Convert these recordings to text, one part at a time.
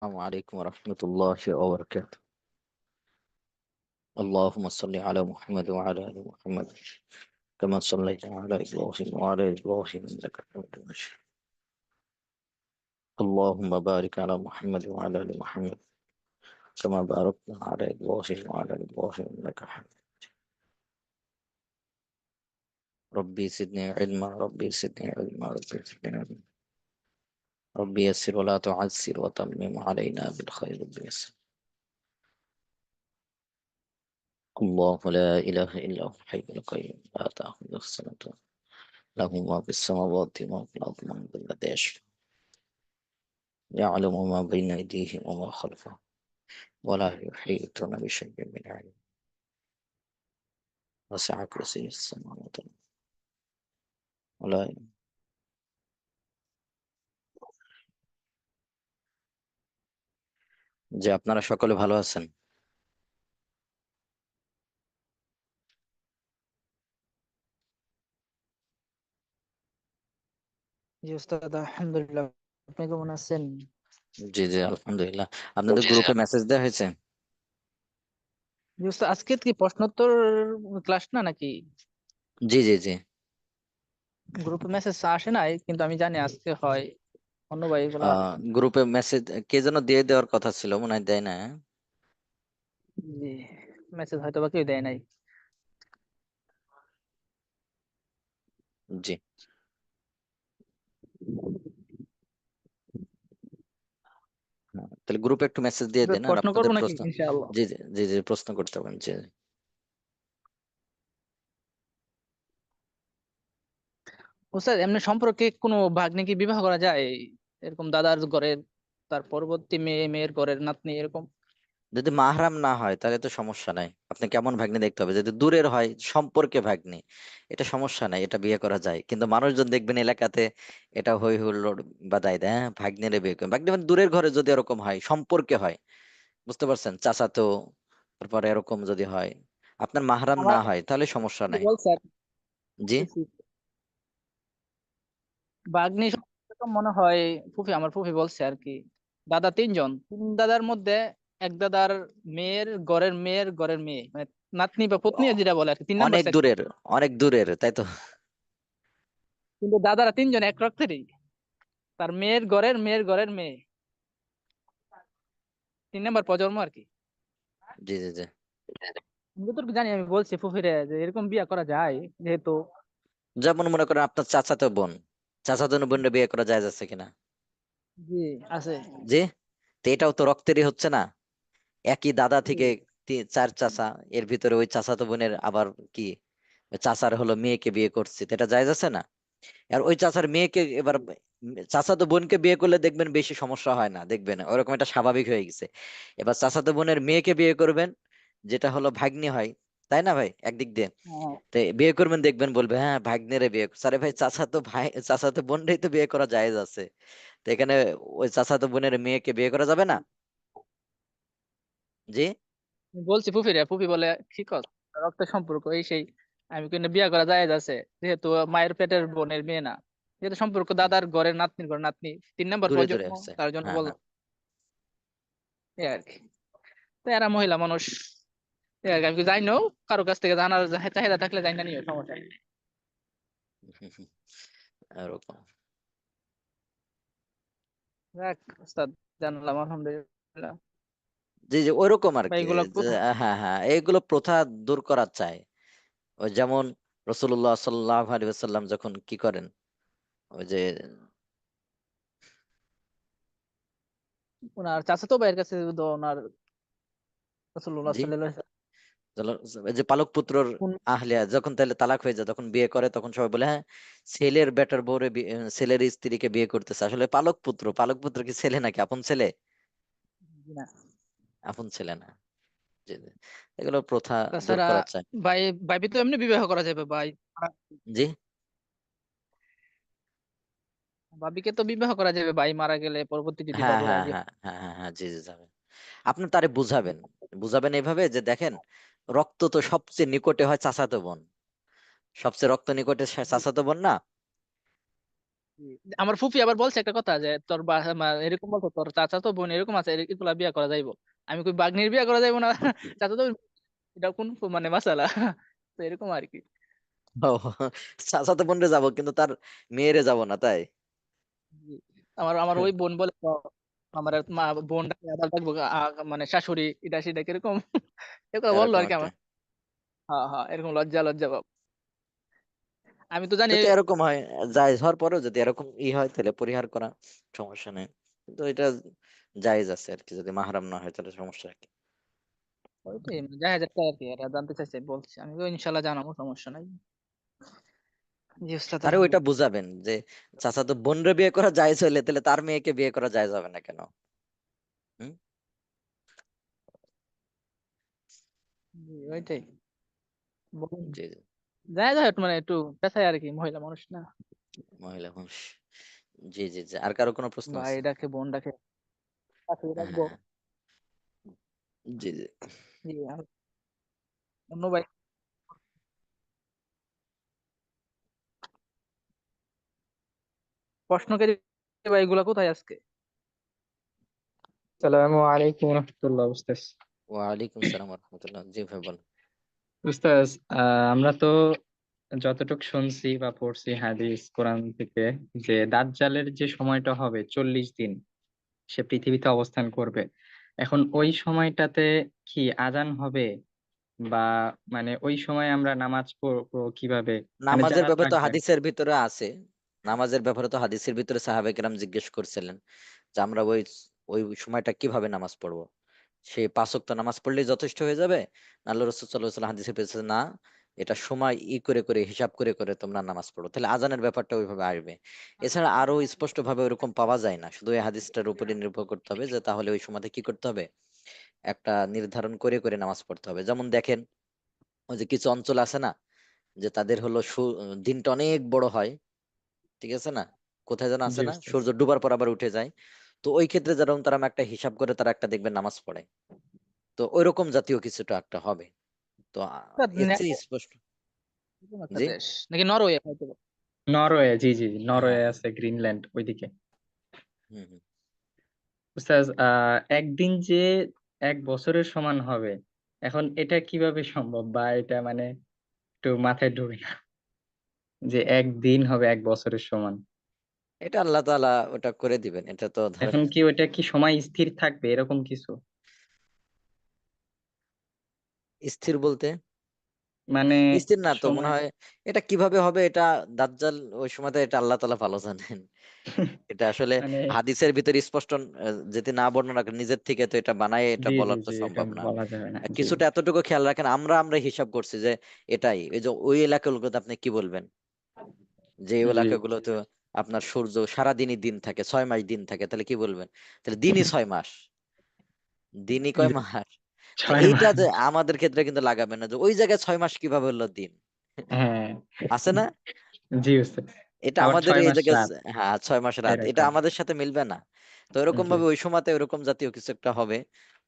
السلام عليكم ورحمة الله وبركاته. اللهم صل على محمد وعلى آل محمد كما صليت على إبراهيم وعلى آل إبراهيم إنك حميد مجيد. اللهم بارك على محمد وعلى آل محمد كما باركت على إبراهيم وعلى آل إبراهيم إنك حميد مجيد. ربي زدني علما، ربي زدني علما، ربي زدني علما. ربي يسر ولا تعسر وتمم علينا بالخير بيسر. الله لا إله إلا هو الحي القيوم لا تأخذه سنة له ما في السماوات وما في الأرض من ذا الذي يشفع يعلم ما بين أيديهم وما خلفهم ولا يحيطون بشيء من علمه وسع كرسيه السماوات والأرض ولا যে আপনারা সকলে ভালো আছেন? জি ওস্তাদ, আলহামদুলিল্লাহ। আপনি কেমন আছেন? জি জি আলহামদুলিল্লাহ। আপনাদের গ্রুপে মেসেজ দেওয়া হয়েছে? জি ওস্তাদ, আজকে কি প্রশ্নোত্তর ক্লাস না নাকি? জি জি জি। গ্রুপে মেসেজ আসে নাই, কিন্তু আমি জানি আজকে হয়। অন্য ভাই গুলা গ্রুপে মেসেজ কে যেন দিয়ে দেওয়ার কথা ছিল, মনে হয় দেয় না। জি, মেসেজ হয়তো বা কেউ দেয় নাই। জি। তাহলে গ্রুপে একটু মেসেজ দিয়ে এবার দেন আর প্রশ্ন আপনাদের করবো নাকি প্রশ্ন। ইনশাআল্লাহ? জি জি জি জি, প্রশ্ন করতে পারেন। জি। ওস্তাদ, এমনি সম্পর্কে কোনো ভাগ্নে কি বিবাহ করা যায়? এরকম দাদার ঘরের, তার পরবর্তী মেয়ের ঘরের নাতনি এরকম। যদি মাহরাম না হয় তাহলে তো সমস্যা নাই। আপনি কেমন ভাগ্নে দেখতে হবে, যদি দূরের হয় সম্পর্কে ভাগ্নে, এটা সমস্যা নাই, এটা বিয়ে করা যায়। কিন্তু মানুষজন দেখবেন এলাকাতে এটা হই হুল্লোড় বাধাই দেয়, হ্যাঁ ভাগ্নেরে বিয়ে করে। ভাগ্নে মানে দূরের ঘরে যদি এরকম হয়, সম্পর্কে হয়, বুঝতে পারছেন, চাচাতো, তারপরে এরকম যদি হয়, আপনার মাহরাম আমার না হয় তাহলে সমস্যা নাই। বলছে আর জি। কি, ভাগ্নি সম্পর্কে তো মনে হয় আমার ফুফি বলছে আর কি। দাদা তিনজন, তিন দাদার মধ্যে এক দাদার মেয়ের ঘরের মেয়ে, মানে নাতনি বা পত্নী যেটা বলে আর কি, 3 নম্বর অনেক সেক্স। দূরের, অনেক দূরের, তাই তো। কিন্তু দাদারা তিনজন এক রক্তেরই। তার মেয়ের ঘরের মেয়ে, 3 নম্বর প্রজন্ম আর কি। জি জি জি। আমি যতটুকু জানি, আমি বলছি ফুফিরে যে এরকম বিয়ে করা যায়, যেহেতু যেমন মনে করেন আপনার চাচাতো বোন, চাচাতো বোনের বিয়ে করা যায় যাচ্ছে কিনা? জি আছে। জি। তো এটাও তো রক্তেরই হচ্ছে না, একই দাদা জি। থেকে চার চাচা, এর ভিতরে ওই চাচাতো বোনের আবার কি, ওই চাচার হলো মেয়েকে বিয়ে করছে, তো এটা জায়েজ আছে না? আর ওই চাচার মেয়েকে এবার চাচাতো বোনকে বিয়ে করলে দেখবেন বেশি সমস্যা হয় না, দেখবেন ওরকম এটা স্বাভাবিক হয়ে গেছে। এবার চাচাতো বোনের মেয়েকে বিয়ে করবেন, যেটা হলো ভাগ্নি হয়, তাই না ভাই একদিক দিয়ে। হ্যাঁ, তো বিয়ে করবেন, দেখবেন বলবে হ্যাঁ ভাগ্নেরে বিয়ে আরে ভাই, চাচাতো বোনটাই তো বিয়ে করা জায়েজ আছে। তো এখানে ওই চাচাতো বোনের মেয়েকে বিয়ে করা যাবে না? জি। আমি বলছি ফুফিরে, ফুফি বলে ঠিক আছে, রক্তের সম্পর্ক এই সেই। আমি কিন্তু বিয়ে করা যায় আছে, যেহেতু মায়ের পেটের বোনের মেয়ে না, যেহেতু সম্পর্ক দাদার ঘরের নাতনির ঘরের নাতনি, 3 নম্বর দূরে দূরে প্রজন্ম, আসছে। তার জন্য হ্যাঁ বল হ্যাঁ। এই আর কি। তো এরা মহিলা মানুষ, এই আর কি। আমি কি জানি না, কারো কাছ থেকে জানার চাহিদা থাকলে জানি না, নিও সমস্যা নেই। এরকম। যাক ওস্তাদ, জানলাম আলহামদুলিল্লাহ। জি জি ওইরকম আর বা কি। এগুলো যে হ্যাঁ হ্যাঁ, এইগুলো প্রথা দূর করা চাই। ওই যেমন রাসূলুল্লাহ সাল্লাল্লাহু আলাইহি ওয়াসাল্লাম যখন কি করেন, ওই যে ওনার চাচাতো ভাইয়ের কাছে তো ওনার রাসূলুল্লাহ জি, সাল্লাল্লাহু আলাইহি এই যে পালক পুত্রর ওয়াসাল্লাম। আহলিয়া যখন তাহলে তালাক হয়ে যায়, তখন বিয়ে করে, তখন সবাই বলে হ্যাঁ ছেলের বেটার বউরে ছেলের স্ত্রীকে বিয়ে করতেছে। আসলে পালক পুত্র, পালক পুত্র কি ছেলে নাকি? আপন ছেলে? না, আপন ছেলে না। জি জি। এগুলো প্রথা দূর তাছাড়া করা চাই। ভাই, ভাইবি তো এমনি বিবাহ করা যাবে ভাই। জি। ভাবিকে তো বিবাহ করা যাবে ভাই মারা গেলে, পরবর্তী যদি হ্যাঁ ভাবির হ্যাঁ রাজি হ্যাঁ হ্যাঁ হ্যাঁ হ্যাঁ, জি জি যাবে। আপনি তারে বুঝাবেন, বুঝাবেন এইভাবে যে দেখেন, রক্ত তো সবচেয়ে নিকটে হয় চাচাতো বোন, সবচেয়ে রক্ত নিকটে হয়। চাচাতো বোন না। আমার ফুফি আবার বলছে একটা কথা যে তোর এরকম বলতো তোর চাচা তো বোন এরকম আছে এগুলা বিয়ে করা যাইবো। আমি কই বাগ্নির বিয়ে করা যাইবো না চাচা তো এটা কোন মানে মাসালা তো এরকম আর কি। ও, চাচাতো বোনরে যাবো কিন্তু তার মেয়েরে যাব না, তাই? জি। আমার আমার ওই বোন বলে তো, আমার এক মা বোন আবার ডাকবো মানে শাশুড়ি এটা সেটা কিরকম এগুলো বললো এরকম আর কি একটা। আমার। হ্যাঁ হ্যাঁ এরকম লজ্জা লজ্জা ভাব। আমি তো জানি। যদি এরকম হয়, জায়েজ হওয়ার পরেও যদি এরকম হয় তাহলে পরিহার করা সমস্যা নেই। কিন্তু এটা জায়েজ আছে আর কি, যদি মাহরাম না হয় তাহলে সমস্যা কি? ওইটাই দেখা যাক আর কি এরা জানতে চাইছে বলছি আমি তো ইনশাল্লাহ জানাবো সমস্যা নাই। জি উস্তাদ তারে ওইটা বুঝাবেন যে চাচাতো বোনরে বিয়ে করা জায়েজ হইলে তাহলে তার মেয়েকে বিয়ে করা জায়েজ হবে না কেন? হুম। জি, ওইটাই বলুন। জি জি। যায় যায় মানে একটু পেশায় আর কি মহিলা মানুষ না। মহিলা মানুষ। জি জি জি, আর কারো কোনো প্রশ্ন ভাই আছে? ডাকে বোন ডাকে শাশুড়ি হ্যাঁ ডাকবো। হ্যাঁ। জি জি। জি অন্য ভাই প্রশ্নকারী ভাই এগুলা কোথায় আজকে? আসসালামু আলাইকুম রহমতুল্লাহ উস্তাদ। ওয়ালাইকুম সালাম রহমতুল্লাহ। জি ভাই বল। উস্তাদ, আমরা তো যতটুকু শুনছি বা পড়ছি হাদিস কোরআন থেকে, যে দাজ্জালের যে সময়টা হবে 40 দিন সে পৃথিবীতে অবস্থান করবে। এখন ওই সময়টাতে কি আজান হবে, বা মানে ওই সময় আমরা নামাজ পড়বো কিভাবে, মানে নামাজের যারা ব্যাপারে তো থাকবে। হাদিসের ভিতরে আছে। নামাজের ব্যাপারে তো হাদিসের ভিতরে সাহাবে কেরাম জিজ্ঞেস করছিলেন যে আমরা ওই ওই সময়টা কিভাবে নামাজ পড়বো। সে 5 ওয়াক্ত নামাজ পড়লেই যথেষ্ট হয়ে যাবে? আল্লাহ রাসূল সাল্লাল্লাহু আলাইহি ওয়াসাল্লাম হাদিসে পেয়েছে না, এটা সময় করে করে হিসাব করে করে তোমরা নামাজ পড়ো, তাহলে আজানের ব্যাপারটা ওইভাবে আসবে। এছাড়া আরো স্পষ্ট ভাবে ওরকম পাওয়া যায় না, শুধু এই হাদিসটার উপরে নির্ভর করতে হবে যে তাহলে ওই সময়তে কি করতে হবে, একটা নির্ধারণ করে করে নামাজ পড়তে হবে। যেমন দেখেন, ওই যে কিছু অঞ্চল আছে না, যে তাদের হলো দিনটা অনেক বড় হয়, ঠিক আছে না? কোথায় যেন আছে জি না, উস্তাদ। সূর্য ডুবার পর আবার উঠে যায়। তো ওই ক্ষেত্রে যেরকম তারা একটা হিসাব করে তারা একটা দেখবেন নামাজ পড়ে। তো ওইরকম জাতীয় কিছুটা একটা হবে। তো উস্তাদ, এর চেয়ে স্পষ্ট। এরকম একটা জি। দেশ নাকি নরওয়ে হয়তো। নরওয়ে, জি জি, নরওয়ে হ্যাঁ হ্যাঁ। আছে, গ্রিনল্যান্ড ওইদিকে। হম হম। উস্তাদ, একদিন যে 1 বছরের সমান হবে, এখন এটা কিভাবে সম্ভব, বা এটা মানে একটু মাথায় ঢোকে না, যে একদিন হবে 1 বছরের সমান। এটা আল্লাহ তাআলা ওটা করে দিবেন, এটা তো ধরেন। এখন কি ওটা কি সময় স্থির থাকবে এরকম কিছু? স্থির বলতে? মানে স্থির না তো মনে সময় হয়। এটা কিভাবে হবে এটা দাজ্জাল ওই সময়তে, এটা আল্লাহ তাআলা ভালো জানেন। এটা আসলে মানে, হাদিসের ভিতরে স্পষ্ট যদি না বর্ণনা করে নিজের থেকে, তো এটা বানায় এটা জি জি বলার তো জি, এটা সম্ভব না। বলা যাবে না, জি। কিছুটা এতটুকু খেয়াল রাখেন, আমরা হিসাব করছি যে এটাই, এই যে ওই এলাকাগুলোতে আপনি কি বলবেন, যে এই জি, এলাকাগুলোতে আপনার সূর্য সারাদিনই দিন থাকে, 6 মাস দিন থাকে, তাহলে কি বলবেন? তাহলে দিনই 6 মাস, দিনই কয় জি, মাস? তো 6 মাস। এইটা যে আমাদের ক্ষেত্রে কিন্তু লাগাবে না, যে ওই জায়গায় 6 মাস কিভাবে হলো দিন, হ্যাঁ, আছে না? জি বুঝতে। এটা আবার আমাদের 6 মাস এই জায়গায়। রাত হ্যাঁ, 6 মাস রাত, এটা এরকম। আমাদের সাথে মিলবে না। তো এরকম জি, ভাবে ওই সময়তে ওরকম জাতীয় কিছু একটা হবে,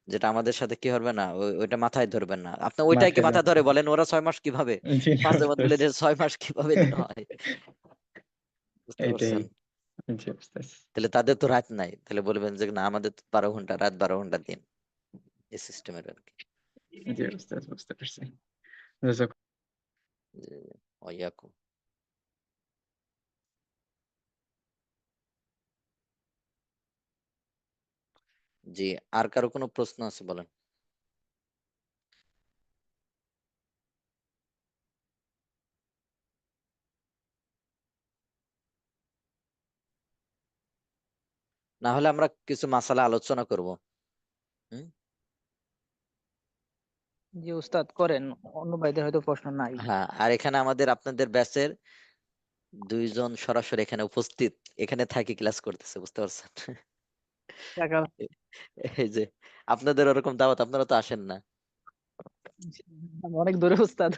যেটা আমাদের সাথে কি হবে না, ওইটা মাথায় ধরবেন না আপনি, ওইটাই কি মাথায় মাথায় রাখতে ধরে হবে। বলেন ওরা 6 মাস কিভাবে? জি মাঝে মধ্যে বুঝতে বলে পারছি। 6 মাস কিভাবে দিন হয়। বুঝতে এইটাই, পারছেন? জি বুঝতে পারছি। তাহলে তাদের তো রাত নাই, তাহলে বলবেন যে না আমাদের তো 12 ঘন্টা রাত, 12 ঘন্টা দিন, এই সিস্টেমের আর কি। জি বুঝতে পারছি, বুঝতে পারছি। জি, ওয়াইয়াকুম। জি, আর কারো কোনো প্রশ্ন আছে বলেন। না হলে আমরা কিছু মাসালা আলোচনা করব। হুম। জি উস্তাদ করেন, অন্য ভাইদের হয়তো প্রশ্ন নাই। হ্যাঁ, আর এখানে আমাদের আপনাদের ব্যাচের 2 জন সরাসরি এখানে উপস্থিত, এখানে থাকি ক্লাস করতেছে, বুঝতে পারছেন? টাকা এই যে আপনাদের ওরকম দাওয়াত, আপনারা তো আসেন না। অনেক দূরে উস্তাদ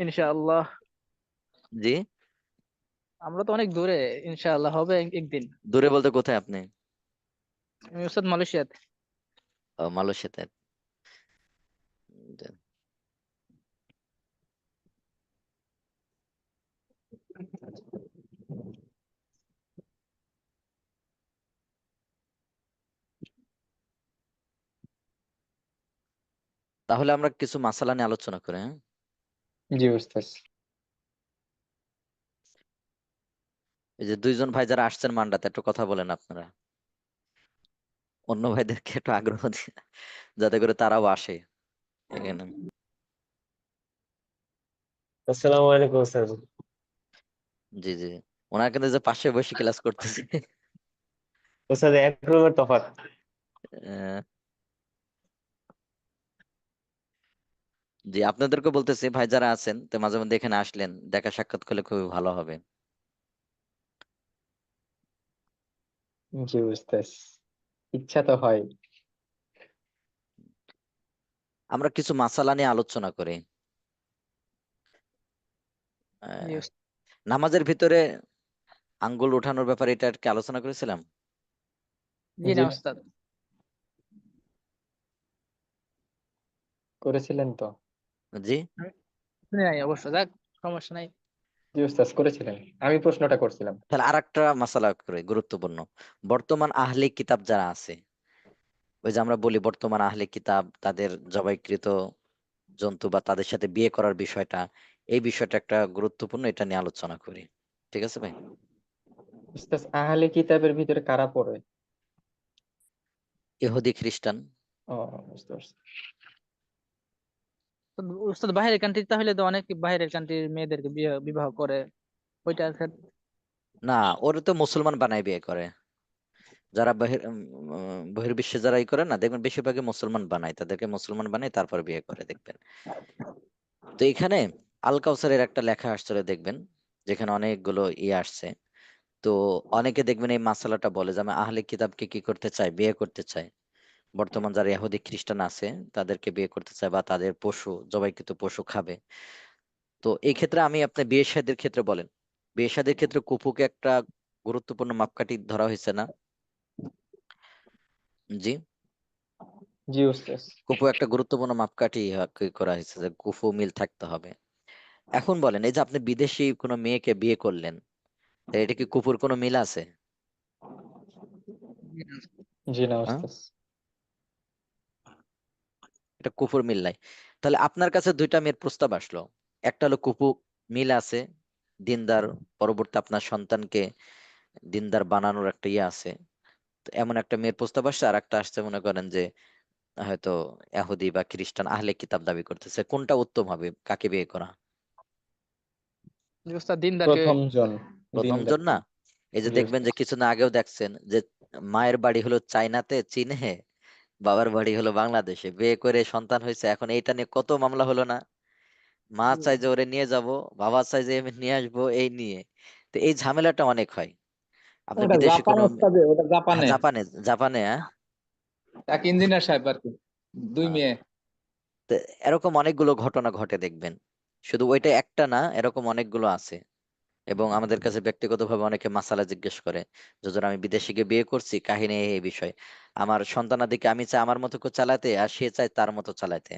ইনশাআল্লাহ। জি। আমরা তো অনেক দূরে, ইনশাআল্লাহ হবে একদিন। দূরে বলতে কোথায় আপনি? আমি উস্তাদ মালয়েশিয়াতে। ও, মালয়েশিয়াতে। তাহলে আমরা কিছু মাসালা নিয়ে আলোচনা করি, হ্যাঁ? জি উস্তাদ। এই যে দুইজন ভাই যারা আসছেন মান্ডাতে, একটু কথা বলেন আপনারা, অন্য ভাইদেরকে একটু আগ্রহ দিয়ে, যাতে করে তারাও আসে এখানে। আসসালামু আলাইকুম স্যার। জি জি, ওনার কিন্তু যে পাশে বসে ক্লাস করতেছে। স্যার এক রুমের তফাৎ। আহ, জি, আপনাদেরকে বলতেছি ভাই যারা আছেন, তো মাঝে মধ্যে এখানে আসলেন, দেখা সাক্ষাৎ করলে খুবই ভালো হবে। জি উস্তাদ, ইচ্ছা তো হয়। আমরা কিছু মাসালা নিয়ে আলোচনা করি। জি আহ, উস্তাদ। নামাজের ভিতরে আঙ্গুল উঠানোর ব্যাপারে এটা কি আলোচনা করেছিলাম? জি জি না উস্তাদ। করেছিলেন তো। জি আমি শুনি নাই অবশ্য, যাক সমস্যা নাই। জি উস্তাদ করেছিলেন, আমি প্রশ্নটা করছিলাম। তাহলে আরেকটা মাসালা করে গুরুত্বপূর্ণ, বর্তমান আহলি কিতাব যারা আছে, ওই যে আমরা বলি বর্তমান আহলি কিতাব, তাদের জবাইকৃত জন্তু বা তাদের সাথে বিয়ে করার বিষয়টা, এই বিষয়টা একটা গুরুত্বপূর্ণ, এটা নিয়ে আলোচনা করি। ঠিক আছে ভাই? উস্তাদ আহলে কিতাবের ভিতরে কারা পড়ে? ইহুদি খ্রিস্টান। ও, বুঝতে পারছি। তো উস্তাদ বাইরের কান্ট্রি, তাহলে তো অনেক বাইরের কান্ট্রির মেয়েদেরকে বিবাহ করে, ওইটা না, ওরা তো মুসলমান বানায় বিয়ে করে। যারা বহির্বিশ্বে যারা ই করে না, দেখবেন বেশিরভাগই মুসলমান বানায়, তাদেরকে মুসলমান বানায় তারপর বিয়ে করে, দেখবেন। তো এখানে আল কাউসারের একটা লেখা আসছিল, দেখবেন, যেখানে অনেকগুলো আসছে। তো অনেকে দেখবেন এই মাসালাটা বলে যে আমি আহলে কিতাবকে কি করতে চাই, বিয়ে করতে চাই, বর্তমান যারা ইহুদি খ্রিস্টান আছে তাদেরকে বিয়ে করতে চায়, বা তাদের পশু, জবাইকৃত পশু খাবে। তো এই ক্ষেত্রে আমি আপনার বিয়ে শাদীর ক্ষেত্রে বলেন, বিয়ে শাদীর ক্ষেত্রে কুফুকে একটা গুরুত্বপূর্ণ মাপকাঠি ধরা হয়েছে না? জি, জি উস্তাদ। কুফু একটা গুরুত্বপূর্ণ মাপকাঠি করা হয়েছে, যে কুফু মিল থাকতে হবে। এখন বলেন, এই যে আপনি বিদেশি কোনো মেয়েকে বিয়ে করলেন, তো এটা কি কুফুর কোনো মিল আছে? জি না হ্যাঁ, উস্তাদ। এটা কুফুর মিল নাই। তাহলে আপনার কাছে দুইটা মেয়ের প্রস্তাব আসলো, একটা হলো কুফু মিল আছে, দিনদার, পরবর্তী আপনার সন্তানকে দিনদার বানানোর একটা আছে, তো এমন একটা মেয়ের প্রস্তাব আসছে। আর একটা আসছে, মনে করেন যে হয়তো ইহুদি বা খ্রিস্টান আহলে কিতাব দাবি করতেছে, কোনটা উত্তম হবে, কাকে বিয়ে করা? উস্তাদ দিনদারকে। প্রথম জন। প্রথম দিনদার। জন না? এই যে জি দেখবেন উস্তাদ। যে কিছুদিন আগেও দেখছেন যে মায়ের বাড়ি হলো চাইনাতে, চীনে, বাবার বাড়ি হলো বাংলাদেশে, বিয়ে করে সন্তান হয়েছে, এখন এইটা নিয়ে কত মামলা হলো না? মা চাই যে ওরে নিয়ে যাব, বাবা চাই যে আমি নিয়ে আসবো, এই নিয়ে। তো এই ঝামেলাটা অনেক হয়। আপনি ওটা বিদেশি জাপান কোনো উস্তাদে, ওটা হ্যাঁ, জাপানে। জাপানে, জাপানে, হ্যাঁ। এক ইঞ্জিনিয়ার সাহেব আর কি, দুই আহ, মেয়ে। তো এরকম অনেকগুলো ঘটনা ঘটে, দেখবেন। শুধু ওইটা একটা না, এরকম অনেকগুলো আছে। এবং আমাদের কাছে ব্যক্তিগতভাবে অনেকে মাসালা জিজ্ঞেস করে, যখন আমি বিদেশে গিয়ে বিয়ে করছি, কাহিনী এই বিষয়, আমার সন্তানাদিকে আমি চাই আমার মতো করে চালাতে, আর সে চায় তার মতো চালাতে।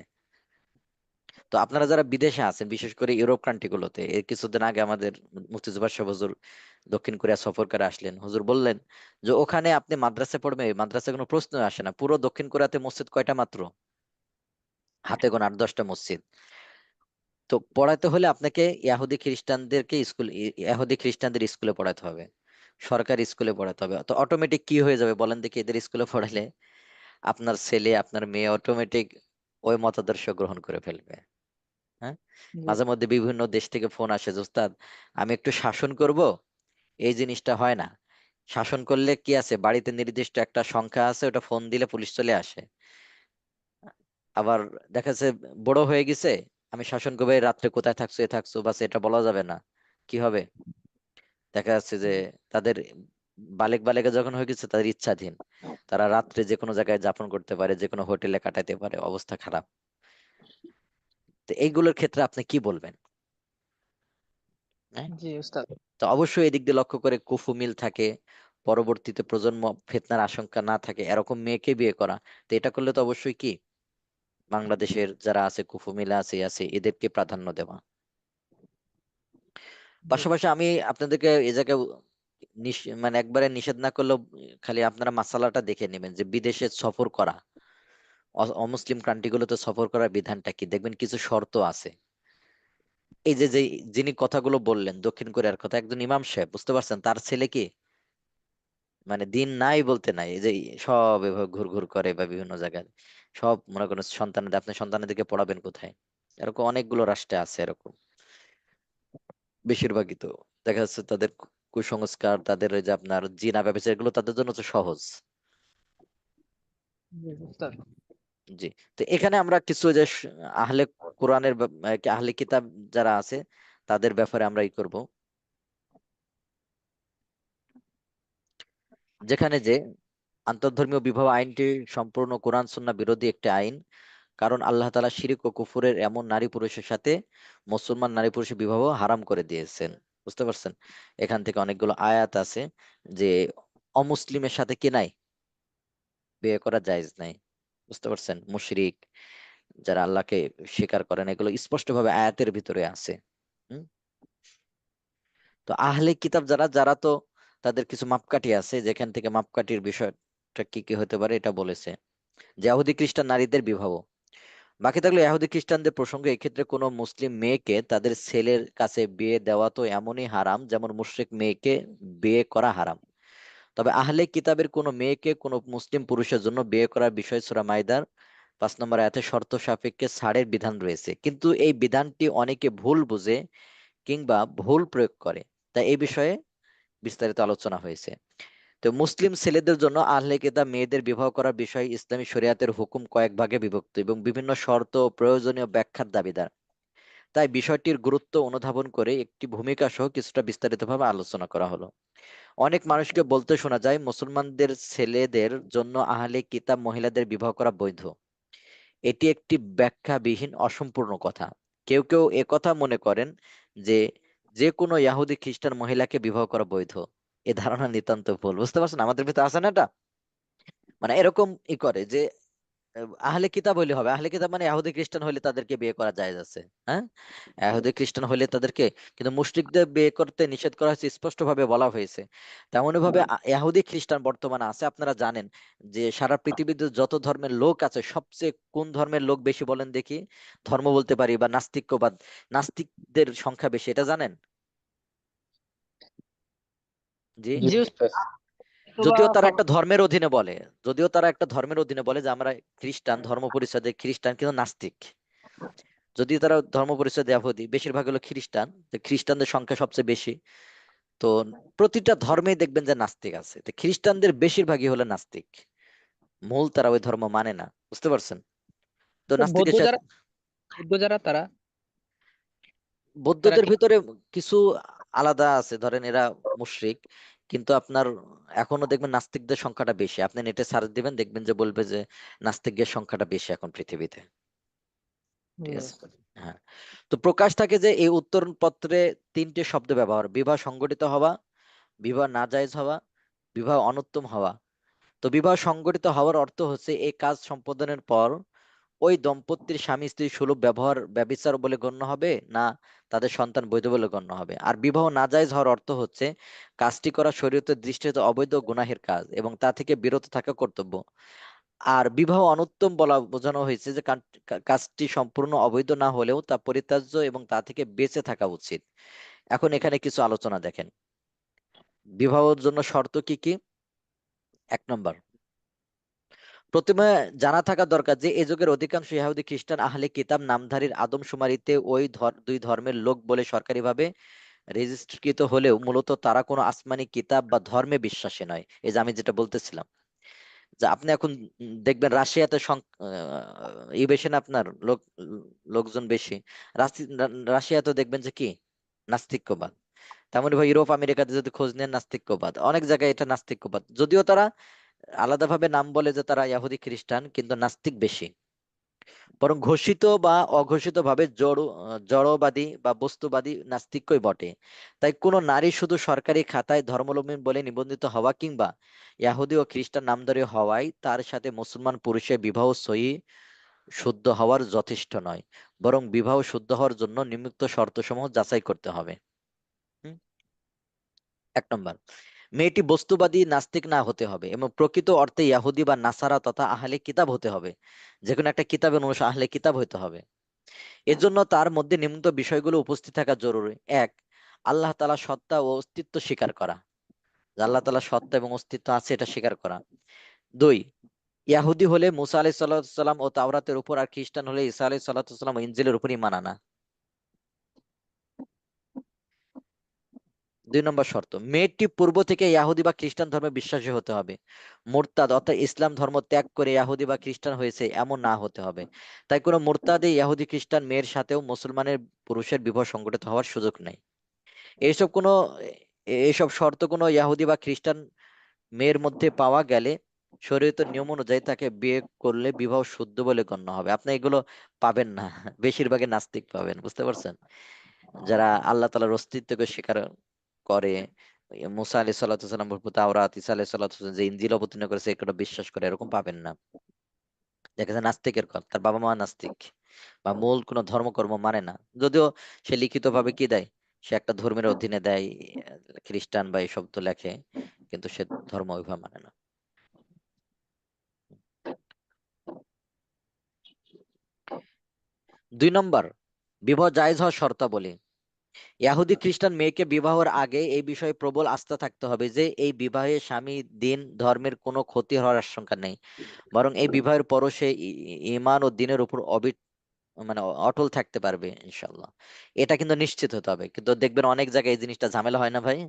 তো আপনারা যারা বিদেশে আছেন, বিশেষ করে ইউরোপ কান্ট্রি গুলোতে, এই কিছুদিন আগে আমাদের মুফতি জুবাইর সাহেব হুজুর দক্ষিণ কোরিয়া সফর করে আসলেন, হুজুর বললেন যে ওখানে আপনি মাদ্রাসায় পড়বেন, এই মাদ্রাসায় কোনো প্রশ্ন আসে না, পুরো দক্ষিণ কোরিয়াতে মসজিদ কয়টা মাত্র, হাতে গোনা 8-10টা মসজিদ। তো পড়াতে হলে আপনাকে ইহুদি খ্রিস্টানদেরকে ইহুদি খ্রিস্টানদের স্কুলে পড়াতে হবে, সরকারি স্কুলে পড়াতে হবে। তো অটোমেটিক কি হয়ে যাবে বলেন দেখি, এদের স্কুলে পড়ালে আপনার ছেলে আপনার মেয়ে অটোমেটিক ওই মতাদর্শ গ্রহণ করে ফেলবে। হ্যাঁ, জি। মাঝে মধ্যে বিভিন্ন দেশ থেকে ফোন আসে যে উস্তাদ আমি একটু শাসন করব, এই জিনিসটা হয় না। শাসন করলে কি আছে, বাড়িতে নির্দিষ্ট একটা সংখ্যা আছে, ওটা ফোন দিলে পুলিশ চলে আসে। আবার দেখা যাচ্ছে বড় হয়ে গেছে, আমি শাসন করবো, "এই রাত্রে কোথায় থাকছো, এ থাকছো, বাস এটা বলা যাবে না।" কি হবে? দেখা যাচ্ছে যে তাদের বালেক বালেকা যখন হয়ে গেছে, তাদের ইচ্ছাধীন, তারা রাত্রে যে কোনো জায়গায় যাপন করতে পারে, যে কোনো হোটেলে কাটাতে পারে, অবস্থা খারাপ। তো এইগুলোর ক্ষেত্রে আপনি কি বলবেন? হ্যাঁ, জি উস্তাদ। তো অবশ্যই এদিক দিয়ে লক্ষ্য করে কুফু মিল থাকে, পরবর্তীতে প্রজন্ম ফিতনার আশঙ্কা না থাকে, এরকম মেয়েকে বিয়ে করা। তো এটা করলে তো অবশ্যই কি, বাংলাদেশের যারা আছে কুফু মিলা আছে এদেরকে প্রাধান্য দেওয়া। জি। পাশাপাশি আমি আপনাদেরকে এই জায়গায় মানে একবারে নিষেধ না করলেও, খালি আপনারা মাসালাটা দেখে নেবেন যে বিদেশে সফর করা, অমুসলিম কান্ট্রিগুলোতে সফর করার বিধানটা কি, দেখবেন কিছু শর্ত আছে। এই যে যিনি কথাগুলো বললেন দক্ষিণ কোরিয়ার কথা, একজন ইমাম সাহেব, বুঝতে পারছেন, তার ছেলে কি মানে দিন নাই বলতে নাই, এই যে সব এভাবে ঘুর ঘুর করে বা বিভিন্ন জায়গায় সব মনে করেন সন্তানদের, আপনি সন্তানদেরকে পড়াবেন কোথায়? এরকম অনেকগুলো রাষ্ট্রে আছে এরকম, বেশিরভাগই তো দেখা যাচ্ছে তাদের কুসংস্কার, তাদের ওই যে আপনার জিনা ব্যবচার, এগুলো তাদের জন্য তো সহজ। জি, উস্তাদ। জি। তো এখানে আমরা কিছু যে আহলে কোরআনের আহলে কিতাব যারা আছে তাদের ব্যাপারে আমরা ই করব, যেখানে যে আন্তঃধর্মীয় বিবাহ আইনটি সম্পূর্ণ কোরআন সুন্নাহ বিরোধী একটি আইন। কারণ আল্লাহ তাআলা শিরক ও কুফরের এমন নারী পুরুষের সাথে মুসলমান নারী পুরুষের বিবাহ হারাম করে দিয়েছেন। বুঝতে পারছেন? এখান থেকে অনেকগুলো আয়াত আছে যে অমুসলিমের সাথে কি নাই, বিয়ে করা জায়েজ নাই। বুঝতে পারছেন? মুশরিক যারা আল্লাহকে স্বীকার করেন, এগুলো স্পষ্টভাবে আয়াতের ভিতরে আছে। হুম? তো আহলে কিতাব যারা যারা তো তাদের কিছু মাপকাঠি আছে, যেখান থেকে মাপকাঠির বিষয়টা কি কি হতে পারে এটা বলেছে। যে ইহুদি খ্রিস্টান নারীদের বিবাহ বাকি থাকলে ইহুদি খ্রিস্টানদের প্রসঙ্গে, এক্ষেত্রে কোনো মুসলিম মেয়েকে তাদের ছেলের কাছে বিয়ে দেওয়া তো এমনই হারাম যেমন মুশরিক মেয়েকে বিয়ে করা হারাম। তবে আহলে কিতাবের কোনো মেয়েকে কোনো মুসলিম পুরুষের জন্য বিয়ে করার বিষয়ে সূরা মাইদার 5 নম্বর আয়াতে শর্ত সাপেক্ষে ছাড়ের বিধান রয়েছে, কিন্তু এই বিধানটি অনেকে ভুল বুঝে কিংবা ভুল প্রয়োগ করে। তাই এই বিষয়ে বিস্তারিত আলোচনা হয়েছে। তো মুসলিম ছেলেদের জন্য আহলে কিতাব মেয়েদের বিবাহ করার বিষয়ে ইসলামী শরিয়াতের হুকুম কয়েক ভাগে বিভক্ত এবং বিভিন্ন শর্ত ও প্রয়োজনীয় ব্যাখ্যার দাবিদার। তাই বিষয়টির গুরুত্ব অনুধাবন করে একটি ভূমিকা সহ কিছুটা বিস্তারিতভাবে আলোচনা করা হলো। অনেক মানুষকে বলতে শোনা যায় মুসলমানদের ছেলেদের জন্য আহলে কিতাব মহিলাদের বিবাহ করা বৈধ। এটি একটি ব্যাখ্যাবিহীন অসম্পূর্ণ কথা। কেউ কেউ একথা মনে করেন যে যে কোনো ইহুদি খ্রিস্টান মহিলাকে বিবাহ করা বৈধ। এ ধারণা নিতান্ত ভুল। বুঝতে পারছেন? আমাদের ভিতরে আছে না এটা, মানে এরকম ই করে যে আহলে কিতাব হইলে হবে, আহলে কিতাব মানে ইহুদি খ্রিস্টান হইলে তাদেরকে বিয়ে করা জায়েজ আছে। হ্যাঁ, ইহুদি খ্রিস্টান হইলে তাদেরকে, কিন্তু মুশরিকদের বিয়ে করতে নিষেধ করা হয়েছে, স্পষ্ট ভাবে বলা হয়েছে। তেমনি ভাবে ইহুদি খ্রিস্টান বর্তমানে আছে। আপনারা জানেন যে সারা পৃথিবীতে যত ধর্মের লোক আছে, সবচেয়ে কোন ধর্মের লোক বেশি বলেন দেখি? ধর্ম বলতে পারি বা নাস্তিক্যবাদ, নাস্তিকদের সংখ্যা বেশি, এটা জানেন? জি। জি জি, উস্তাদ। উস্তাদ। যদিও তারা একটা ধর্মের অধীনে বলে, যদিও তারা একটা ধর্মের অধীনে বলে যে আমরা খ্রিস্টান, ধর্ম পরিচয় দেয় খ্রিস্টান, কিন্তু নাস্তিক। যদিও তারা ধর্ম পরিচয় দেয় ইহুদি, বেশিরভাগ হলো খ্রিস্টান, তো খ্রিস্টানদের সংখ্যা সবচেয়ে বেশি। তো প্রতিটা ধর্মেই দেখবেন যে নাস্তিক আছে, তো খ্রিস্টানদের বেশিরভাগই হলো নাস্তিক। মূল তারা ওই ধর্ম মানে না। বুঝতে পারছেন? তো বৌদ্ধ নাস্তিকের সাথে যারা, বৌদ্ধ যারা তারা তারা বৌদ্ধদের কি? ভিতরে কিছু আলাদা আছে, ধরেন এরা মুশরিক, কিন্তু আপনার এখনো দেখবেন নাস্তিকদের সংখ্যাটা বেশি। আপনি নেটে সার্চ দিবেন, দেখবেন যে বলবে যে নাস্তিকদের সংখ্যাটা বেশি এখন পৃথিবীতে। ঠিক আছে। হ্যাঁ। তো প্রকাশ থাকে যে এই উত্তরণ পত্রে 3টে শব্দ ব্যবহার: বিবাহ সংগঠিত হওয়া, বিবাহ নাজায়েজ হওয়া, বিবাহ অনুত্তম হওয়া। তো বিবাহ সংগঠিত হওয়ার অর্থ হচ্ছে এই কাজ সম্পাদনের পর ওই দম্পতির স্বামী স্ত্রী সুলভ ব্যবহার ব্যভিচার বলে গণ্য হবে না তাদের সন্তান বৈধ বলে গণ্য হবে। আর বিবাহ নাজায়েজ হওয়ার অর্থ হচ্ছে কাজটি করা শরীয়তের দৃষ্টিতে অবৈধ গুনাহের কাজ এবং তা থেকে বিরত থাকা কর্তব্য। আর বিবাহ অনুত্তম বলা বোঝানো হয়েছে যে কাজটি সম্পূর্ণ অবৈধ না হলেও তা পরিত্যাজ্য এবং তা থেকে বেঁচে থাকা উচিত। এখন এখানে কিছু আলোচনা দেখেন। বিবাহের জন্য শর্ত কি কি? 1 নম্বর, প্রথমে জানা থাকা দরকার যে এ যুগের অধিকাংশ ইহুদি খ্রিস্টান আহলে কিতাব নামধারীর আদমশুমারিতে ওই দুই ধর্মের লোক বলে সরকারিভাবে রেজিস্ট্রিকৃত হলেও মূলত তারা কোনো আসমানি কিতাব বা ধর্মে বিশ্বাসী নয়। এই যে আমি যেটা বলতেছিলাম, যে আপনি এখন দেখবেন রাশিয়াতে ই বেশি না, আপনার লোকজন বেশি। রাশিয়াতে দেখবেন যে কি নাস্তিক্যবাদ। তেমনি ভাই ইউরোপ আমেরিকাতে যদি খোঁজ নেন নাস্তিক্যবাদ, অনেক জায়গায় এটা নাস্তিক্যবাদ। যদিও তারা আলাদাভাবে নাম বলে যে তারা ইহুদি খ্রিস্টান, কিন্তু নাস্তিক বেশি। বরং ঘোষিত বা অঘোষিত ভাবে জড়বাদী বা বস্তুবাদী নাস্তিকই বটে। তাই কোনো নারী শুধু সরকারি খাতায় ধর্মাবলম্বী বলে নিবন্ধিত হওয়া কিংবা ইহুদি ও খ্রিস্টান নামধারী হওয়ায় তার সাথে মুসলমান পুরুষের বিবাহ সহি শুদ্ধ হওয়ার যথেষ্ট নয়, বরং বিবাহ শুদ্ধ হওয়ার জন্য নিম্নোক্ত শর্তসমূহ যাচাই করতে হবে। হুম? 1 নম্বর, মেয়েটি বস্তুবাদী নাস্তিক না হতে হবে এবং প্রকৃত অর্থে ইয়াহুদি বা নাসারা তথা আহলে কিতাব হতে হবে। যে কোনো একটা কিতাবের অনুসারে আহলে কিতাব হতে হবে। এজন্য তার মধ্যে নিম্ন বিষয়গুলো উপস্থিত থাকা জরুরি। এক, আল্লাহ তাআলা সত্তা ও অস্তিত্ব স্বীকার করা, যে আল্লাহ তাআলা সত্তা এবং অস্তিত্ব আছে এটা স্বীকার করা। দুই, ইয়াহুদি হলে মুসা আলাইহিস সালাম ও তাওরাতের উপর, আর খ্রিস্টান হলে ঈসা আলাইহিস সালাম ও ইনজিলের উপর ঈমান আনা। 2 নম্বর শর্ত, মেয়েটি পূর্ব থেকে ইয়াহুদি বা খ্রিস্টান ধর্মে বিশ্বাসী হতে হবে। মুরতাদ অর্থাৎ ইসলাম ধর্ম ত্যাগ করে ইয়াহুদি বা খ্রিস্টান হয়েছে এমন না হতে হবে। তাই কোনো মুরতাদে ইয়াহুদি খ্রিস্টান মেয়ের সাথেও মুসলমানের পুরুষের বিবাহ সংঘটিত হওয়ার সুযোগ নেই। এইসব কোনো এইসব শর্ত কোনো ইয়াহুদি বা খ্রিস্টান মেয়ের মধ্যে পাওয়া গেলে শরীয়তের নিয়ম অনুযায়ী তাকে বিয়ে করলে বিবাহ শুদ্ধ বলে গণ্য হবে। আপনি এগুলো পাবেন না, বেশিরভাগই নাস্তিক পাবেন, বুঝতে পারছেন? যারা আল্লাহ তাআলার অস্তিত্বকে স্বীকার করে, মুসা আলাইহিস সালাম তাওরাত, ঈসা আলাইহিস সালাম যে ইনজিল অবতীর্ণ করেছে এগুলো বিশ্বাস করে, এরকম পাবেন না। দেখা যায় নাস্তিকের কথা, তার বাবা মা নাস্তিক বা মূল কোনো ধর্মকর্ম মানে না, যদিও সে লিখিত ভাবে কি দেয়, সে একটা ধর্মের অধীনে দেয়, খ্রিস্টান বা এইসব তো লেখে, কিন্তু সে ধর্ম ওইভাবে মানে না। 2 নম্বর, বিবাহ জায়েজ হওয়ার শর্তাবলী। ইহুদি খ্রিস্টান মেয়েকে বিবাহের আগে এই বিষয়ে প্রবল আস্থা থাকতে হবে যে এই বিবাহে স্বামী দিন ধর্মের কোনো ক্ষতি হওয়ার আশঙ্কা নেই, বরং এই বিবাহের পরও সে ঈমান ও দ্বীনের উপর মানে অটল থাকতে পারবে ইনশাল্লাহ। এটা কিন্তু নিশ্চিত হতে হবে। কিন্তু দেখবেন অনেক জায়গায় এই জিনিসটা ঝামেলা হয় না ভাই?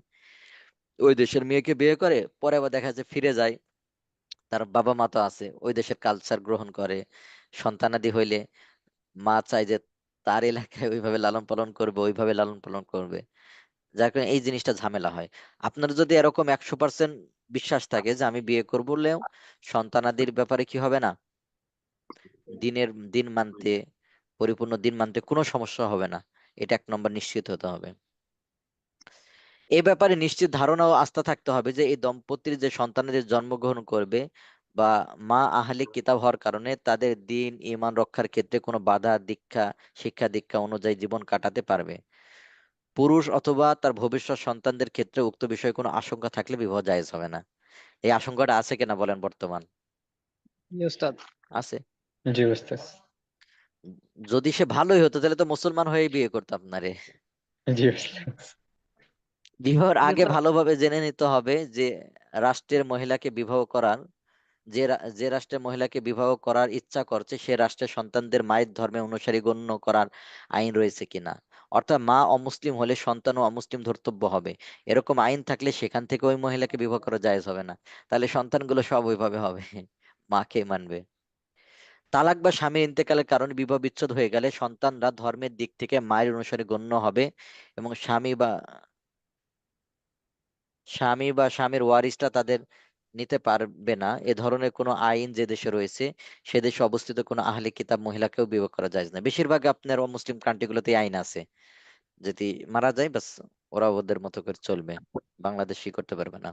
ওই দেশের মেয়েকে বিয়ে করে, পরে আবার দেখা যায় ফিরে যায়, তার বাবা মা তো আছে, ওই দেশের কালচার গ্রহণ করে, সন্তানাদি হইলে মা চায় যে তার এলাকায় ওইভাবে লালন পালন করবে, ওইভাবে লালন পালন করবে, যার কারণে এই জিনিসটা ঝামেলা হয়। আপনার যদি এরকম 100% বিশ্বাস থাকে যে আমি বিয়ে করবো, বললেও সন্তানাদির ব্যাপারে কি হবে না, দিন মানতে, পরিপূর্ণ দিন মানতে কোনো সমস্যা হবে না, এটা 1 নম্বর নিশ্চিত হতে হবে। এ ব্যাপারে নিশ্চিত ধারণা ও আস্থা থাকতে হবে যে এই দম্পতির যে সন্তানাদের জন্মগ্রহণ করবে বা মা আহলে কিতাব হওয়ার কারণে তাদের দিন ঈমান রক্ষার ক্ষেত্রে কোনো বাধা শিক্ষা দীক্ষা অনুযায়ী জীবন কাটাতে পারবে। পুরুষ অথবা তার ভবিষ্যৎ সন্তানদের ক্ষেত্রে উক্ত বিষয়ে কোনো আশঙ্কা থাকলে বিবাহ জায়েজ হবে না। এই আশঙ্কাটা আছে কিনা বলেন বর্তমান? জি উস্তাদ। আছে। জি বুঝতেছি। যদি সে ভালোই হতো তাহলে তো মুসলমান হয়ে বিয়ে করতো আপনারে। জি বুঝতেছি। বিবাহের জি আগে উস্তাদ। ভালোভাবে জেনে নিতে হবে যে রাষ্ট্রের মহিলাকে বিবাহ করার যে রাষ্ট্রের মহিলাকে বিবাহ করার ইচ্ছা করছে সে রাষ্ট্রের সন্তানদের মায়ের ধর্মের অনুসারী গণ্য করার আইন রয়েছে কিনা। অর্থাৎ মা অমুসলিম হলে সন্তানও অমুসলিম ধর্তব্য হবে, এরকম আইন থাকলে সেখান থেকে ওই মহিলাকে বিবাহ করা জায়েজ হবে না। তাহলে সন্তানগুলো সব ওইভাবে হবে, মাকে মানবে। তালাক বা স্বামীর ইন্তেকালের কারণে বিবাহ বিচ্ছেদ হয়ে গেলে সন্তানরা ধর্মের দিক থেকে মায়ের অনুসারী গণ্য হবে এবং স্বামী বা স্বামীর ওয়ারিশটা তাদের নিতে পারবে না। এ ধরনের কোনো আইন যে দেশে রয়েছে সে দেশে অবস্থিত কোনো আহলে কিতাব মহিলাকেও বিবাহ করা যায় না। বেশিরভাগ আপনার মুসলিম কান্ট্রিগুলোতে এই আইন আছে, যদি মারা যায় বাস ওরা ওদের মতো করে চলবে, বাংলাদেশই করতে পারবে না।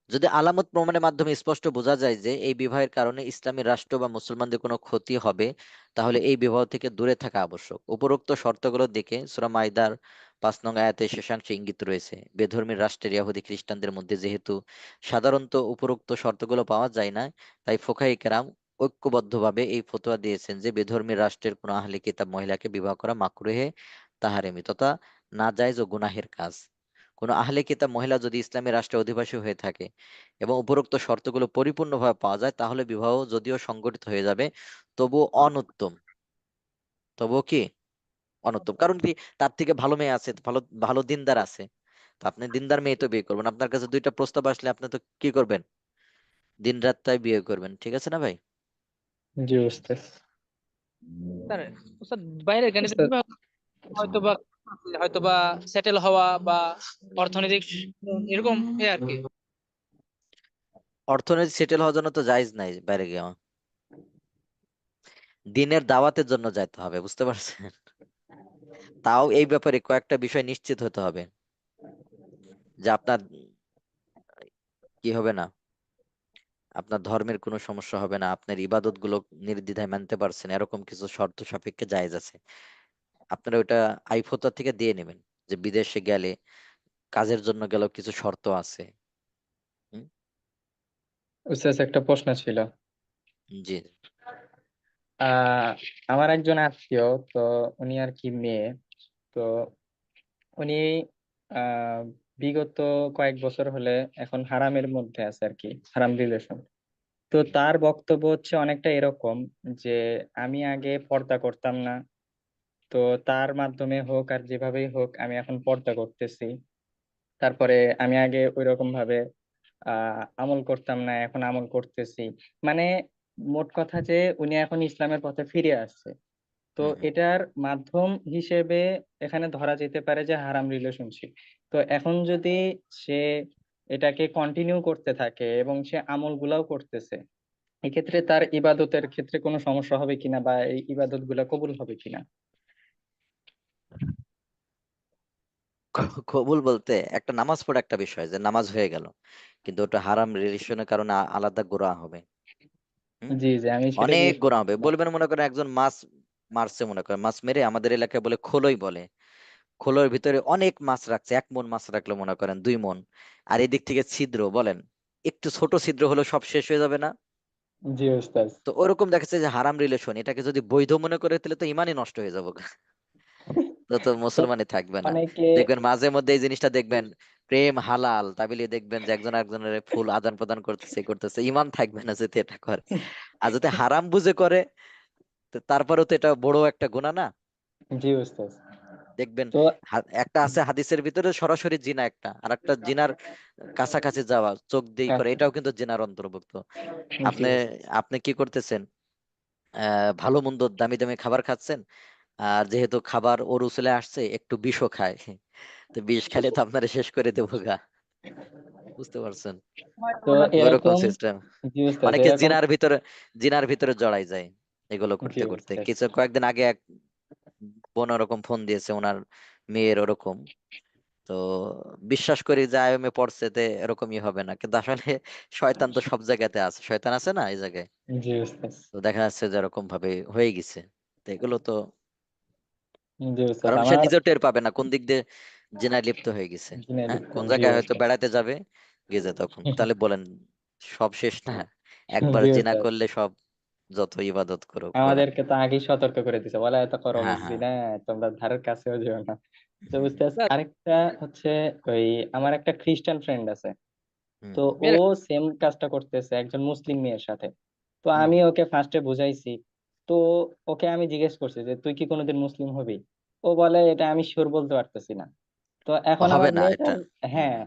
যদি আলামত প্রমাণের মাধ্যমে স্পষ্ট বোঝা যায় যে এই বিবাহের কারণে ইসলামী রাষ্ট্র বা মুসলমানদের কোনো ক্ষতি হবে, তাহলে এই বিবাহ থেকে দূরে থাকা আবশ্যক। উপরোক্ত শর্তগুলোর দিকে সূরা মাইদার 5 নং আয়াতে শেষাংশে ইঙ্গিত রয়েছে। বেধর্মী রাষ্ট্রের ইহুদি খ্রিস্টানদের মধ্যে যেহেতু সাধারণত উপরোক্ত শর্তগুলো পাওয়া যায় না, তাই ফুকাহে কেরাম ঐক্যবদ্ধভাবে এই ফতোয়া দিয়েছেন যে বেধর্মী রাষ্ট্রের কোনো আহলে কিতাব মহিলাকে বিবাহ করা মাকরুহে তাহারিমি তথা নাজায়েজ ও গুনাহের কাজ। কোনো আহলে কিতাব মহিলা যদি ইসলামী রাষ্ট্রে অধিবাসী হয়ে থাকে এবং উপরোক্ত শর্তগুলো পরিপূর্ণভাবে পাওয়া যায়, তাহলে বিবাহ যদিও সংগঠিত হয়ে যাবে, তবুও অনুত্তম। তবুও কি অনুত্তম? কারণ কি, তার থেকে ভালো মেয়ে আছে, ভালো ভালো দিনদার আছে, তো আপনি দিনদার মেয়ে তো বিয়ে করবেন। আপনার কাছে 2টা প্রস্তাব আসলে আপনি তো কি করবেন? দিন রাত তাই বিয়ে করবেন, ঠিক আছে না ভাই? জি বুঝতেছি। স্যার, উস্তাদ বাইরের ক্যান্ডিডেট বুঝতে- বিভাগ হয়তোবা হয়তোবা সেটেল হওয়া বা অর্থনৈতিক এরকম আর কি। অর্থনৈতিক সেটেল হওয়ার জন্য তো জায়েজ নাই বাইরে গিয়ে, দিনের দাওয়াতের জন্য যাইতে হবে, বুঝতে পারছেন? তাও এই ব্যাপারে কয়েকটা বিষয় নিশ্চিত হতে হবে যে আপনার কি হবে না, আপনার ধর্মের কোনো সমস্যা হবে না, আপনার ইবাদত গুলো নির্দ্বিধায় মানতে পারছেন, এরকম কিছু শর্ত সাপেক্ষে জায়েজ আছে। আপনারা ওইটা আইফোতা থেকে দিয়ে নেবেন। যে বিদেশে গেলে কাজের জন্য গেলেও কিছু শর্ত আছে। হুম, উস্তাদ একটা প্রশ্ন ছিল। জি। আহ আমার একজন আত্মীয়, তো উনি আর কি মেয়ে, তো উনি আহ বিগত কয়েক বছর হলে এখন হারামের মধ্যে আছে আর কি, হারাম রিলেশন। তো তার বক্তব্য হচ্ছে অনেকটা এরকম যে আমি আগে পর্দা করতাম না, তো তার মাধ্যমে হোক আর যেভাবেই হোক আমি এখন পর্দা করতেছি। তারপরে আমি আগে ওইরকম ভাবে আমল করতাম না, এখন আমল করতেছি। মানে মোট কথা যে উনি এখন ইসলামের পথে ফিরে আসছে। তো হুম, হুম। এটার মাধ্যম হিসেবে এখানে ধরা যেতে পারে যে হারাম রিলেশনশিপ। তো এখন যদি সে এটাকে কন্টিনিউ করতে থাকে এবং সে আমল গুলাও করতেছে, এক্ষেত্রে তার ইবাদতের ক্ষেত্রে কোনো সমস্যা হবে কিনা, বা এই ইবাদত গুলা কবুল হবে কিনা? কবুল বলতে একটা নামাজ পড়া একটা বিষয়, যে নামাজ হয়ে গেল, কিন্তু ওটা হারাম রিলেশনের কারণে আলাদা গুনাহ হবে। হুম, জি জি, আমি সেটা অনেক জিজ্ঞেস গুনাহ হবে। করতেছিলাম। বলবেন, মনে করেন একজন মাছ মারছে, মনে করেন মাছ মেরে, আমাদের এলাকায় বলে খোলই বলে, খোলের ভিতরে অনেক মাছ রাখছে, 1 মণ মাছ রাখলো, মনে করেন 2 মণ, আর এদিক থেকে ছিদ্র, বলেন একটু ছোট ছিদ্র হলো সব শেষ হয়ে যাবে না? জি ওস্তাদ। তো ওরকম দেখাচ্ছে যে হারাম রিলেশন, এটাকে যদি বৈধ মনে করে তাহলে তো ইমানই নষ্ট হয়ে যাবে, তো তো তো মুসলমানই থাকবে না। অনেকে, দেখবেন মাঝে মধ্যে এই জিনিসটা দেখবেন, প্রেম হালাল তা বলে দেখবেন যে একজন একজনের ফুল আদান প্রদান করতেছে, করতেছে, ইমান থাকবে না যদি এটা করে। আর যদি হারাম বুঝে করে, তো তারপরেও তো এটা বড় একটা গুনাহ না? জি ওস্তাদ। দেখবেন তো একটা আছে হাদিসের ভিতরে সরাসরি জিনা একটা, আর একটা জিনার কাছাকাছি যাওয়া, চোখ দিয়ে করে, কাছে, এটাও কিন্তু জিনার অন্তর্ভুক্ত। জি আপনি ওস্তাদ। আপনি কি করতেছেন? ভালো মন্দ দামি দামি খাবার খাচ্ছেন, আর যেহেতু খাবার ওর উসুলে আসছে, একটু বিষও খায়, তো বিষ খেলে তো আপনারা শেষ করে দেবো গা। বুঝতে পারছেন? তো ওইরকম এরকম, সিস্টেম। জি ওস্তাদ অনেকে এরকম, জিনার ভিতরে জড়াই যায় এগুলো জি করতে করতে। ওস্তাদ। কয়েকদিন আগে এক বোন ওরকম ফোন দিয়েছে, ওনার মেয়ের ওরকম। তো বিশ্বাস করি যে আইএমএ পড়ছে তে এরকমই হবে না, কিন্তু আসলে শয়তান তো সব জায়গাতে আছে, শয়তান আছে না এই জায়গায়? জি ওস্তাদ। তো দেখা যাচ্ছে যে এরকম ভাবে হয়ে গেছে। তো এগুলো তো, জি ওস্তাদ কারণ সে আমার, নিজেও টের পাবে না কোন দিক দিয়ে জিনায় লিপ্ত হয়ে গেছে। জিনে হ্যাঁ, লিপ্ত, কোন জি জায়গায় হয়তো ওস্তাদ। বেড়াতে যাবে, গেছে তখন তাহলে বলেন সব শেষ না? একবার জি জিনা ওস্তাদ, করলে সব, যত ইবাদত করুক, বলেন। আমাদেরকে তো আগেই সতর্ক করে দিছে, বলা এত করো হ্যাঁ, হ্যাঁ। জিনা, তোমরা ধারের কাছেও যেও না। তো হুম, উস্তাদ আরেকটা হচ্ছে, ওই আমার একটা খ্রিস্টান ফ্রেন্ড আছে, হুম, তো হুম, ও সেম কাজটা করতেছে একজন মুসলিম মেয়ের সাথে। তো হুম, আমি হুম। ওকে ফার্স্টে বুঝাইছি। তো ওকে আমি জিজ্ঞেস করছি যে তুই কি কোনোদিন মুসলিম হবি? ও বলে এটা আমি শিওর বলতে পারতেছি না। তো এখন হবে আমার না এটা। মেয়েটার, হুম, হ্যাঁ,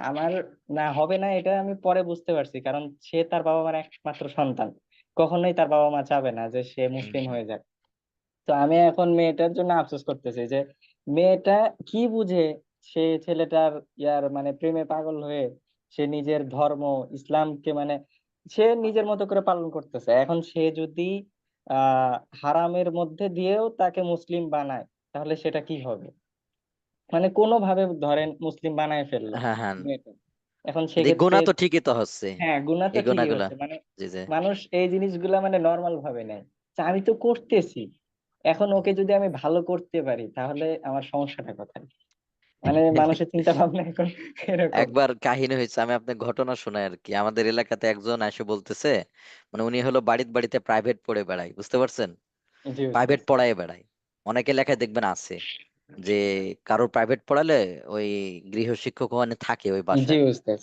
আমার না হবে না এটা আমি পরে বুঝতে পারছি, কারণ সে তার বাবা মার একমাত্র সন্তান, কখনোই তার বাবা মা চাবে না যে সে হুম, মুসলিম হুম। হয়ে যাক। তো আমি এখন মেয়েটার জন্য আফসোস করতেছি যে মেয়েটা কি বুঝে, সে ছেলেটার মানে প্রেমে পাগল হয়ে সে নিজের ধর্ম ইসলামকে মানে সে নিজের মতো করে পালন করতেছে। এখন সে যদি আহ হারামের মধ্যে দিয়েও তাকে মুসলিম বানায়, তাহলে সেটা কি হবে? মানে কোনোভাবে ধরেন মুসলিম বানায় ফেললো হ্যাঁ, হ্যাঁ। মেয়েটা, এখন কিন্তু এই সেক্ষেত্রে, গুনাহ তো ঠিকই তো হচ্ছে, হ্যাঁ গুনাহ তো এই ঠিকই গুনাহগুলা। হচ্ছে, মানে জি, জি। মানুষ এই জিনিসগুলা মানে নর্মাল ভাবে নেয় যে আমি তো করতেছি, এখন হুম। ওকে যদি আমি ভালো করতে পারি তাহলে আমার সমস্যাটা কোথায়? মানে মানুষের চিন্তা ভাবনা এখন এরকম। একবার কাহিনী হয়েছে, আমি আপনাকে ঘটনা শোনাই আর কি। আমাদের এলাকাতে একজন এসে বলতেছে, মানে উনি হলো বাড়িতে বাড়িতে প্রাইভেট পড়ে বেড়ায়, বুঝতে পারছেন? জি প্রাইভেট উস্তাদ। পড়ায় বেড়ায়। অনেক এলাকায় দেখবেন আছে যে কারোর প্রাইভেট পড়ালে ওই গৃহশিক্ষক ওখানে থাকে ওই জি বাসায়, উস্তাদ,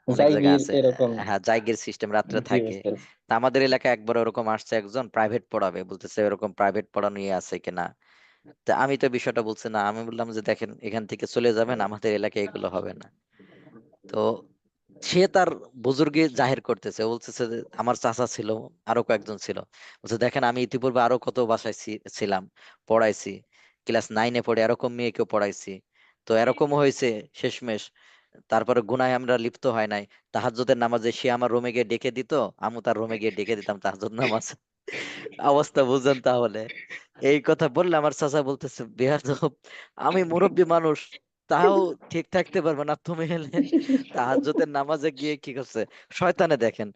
অনেক জায়গায় জাইগির আছে। এরকম। হ্যাঁ, জায়গের সিস্টেম, রাত্রে জি থাকে। উস্তাদ। তা আমাদের এলাকায় একবার ওরকম আসছে একজন প্রাইভেট পড়াবে, বলতেছে এরকম প্রাইভেট পড়ানো ইয়ে আছে কিনা। তা আমি তো বিষয়টা বলছি না, আমি বললাম যে দেখেন এখান থেকে চলে যাবেন, আমাদের এলাকায় এগুলো হবে না। তো সে তার বুজুর্গি জাহির করতেছে, ও বলতেছে যে আমার চাচা ছিল, আরো কয়েকজন ছিল। বলছে দেখেন আমি ইতিপূর্বে আরো কত বাসায় ছিলাম, পড়াইছি, ক্লাস 9-এ পড়ে এরকম মেয়েকেও পড়াইছি। তো এরকম হয়েছে শেষমেশ, তারপরে গুনায় আমরা লিপ্ত হয় নাই। তাহাজ্জুদের নামাজে সে আমার রুমে গিয়ে ডেকে দিত, আমি তার রুমে গিয়ে ডেকে দিতাম তাহাজ্জুদ নামাজ। অবস্থা বুঝছেন তাহলে? এই কথা বললে আমার চাচা বলতেছে, বেয়াদব, আমি মুরব্বী মানুষ, তাও ঠিক থাকতে পারবে না, তুমি এলে তাহাজ্জুদের নামাজে গিয়ে কি করছে? শয়তানে দেখেন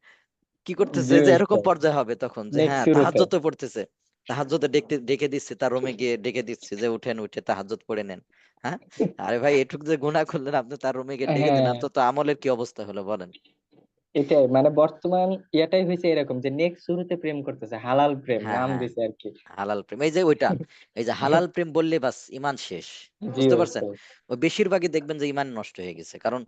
কি করতেছে, জি যে এরকম উস্তাদ, পর্যায়ে হবে তখন যে নেক্সট হ্যাঁ শুরুতে। তাহাজ্জুদও পড়তেছে, তাহাজ্জুদে ডেকে ডেকে দিচ্ছে, তার রুমে গিয়ে ডেকে দিচ্ছে যে উঠেন, উঠে তাহাজ্জুদ পড়ে নেন। হ্যাঁ, আরে ভাই এটুক যে গুনাহ করলেন, আপনি তার রুমে গিয়ে ডেকে দিন, হ্যাঁ, তো আমলের কি অবস্থা হলো বলেন? এটাই মানে বর্তমান ইয়াটাই হয়েছে এরকম যে নেক্সট শুরুতে প্রেম করতেছে, হালাল প্রেম হ্যাঁ নাম হ্যাঁ, দিছে আর কি। হালাল প্রেম, এই যে ওইটা, এই যে হালাল প্রেম বললে বাস ইমান শেষ। জি বুঝতে পারছেন? ওস্তাদ। ও বেশিরভাগই দেখবেন যে ইমান নষ্ট হয়ে গেছে, কারণ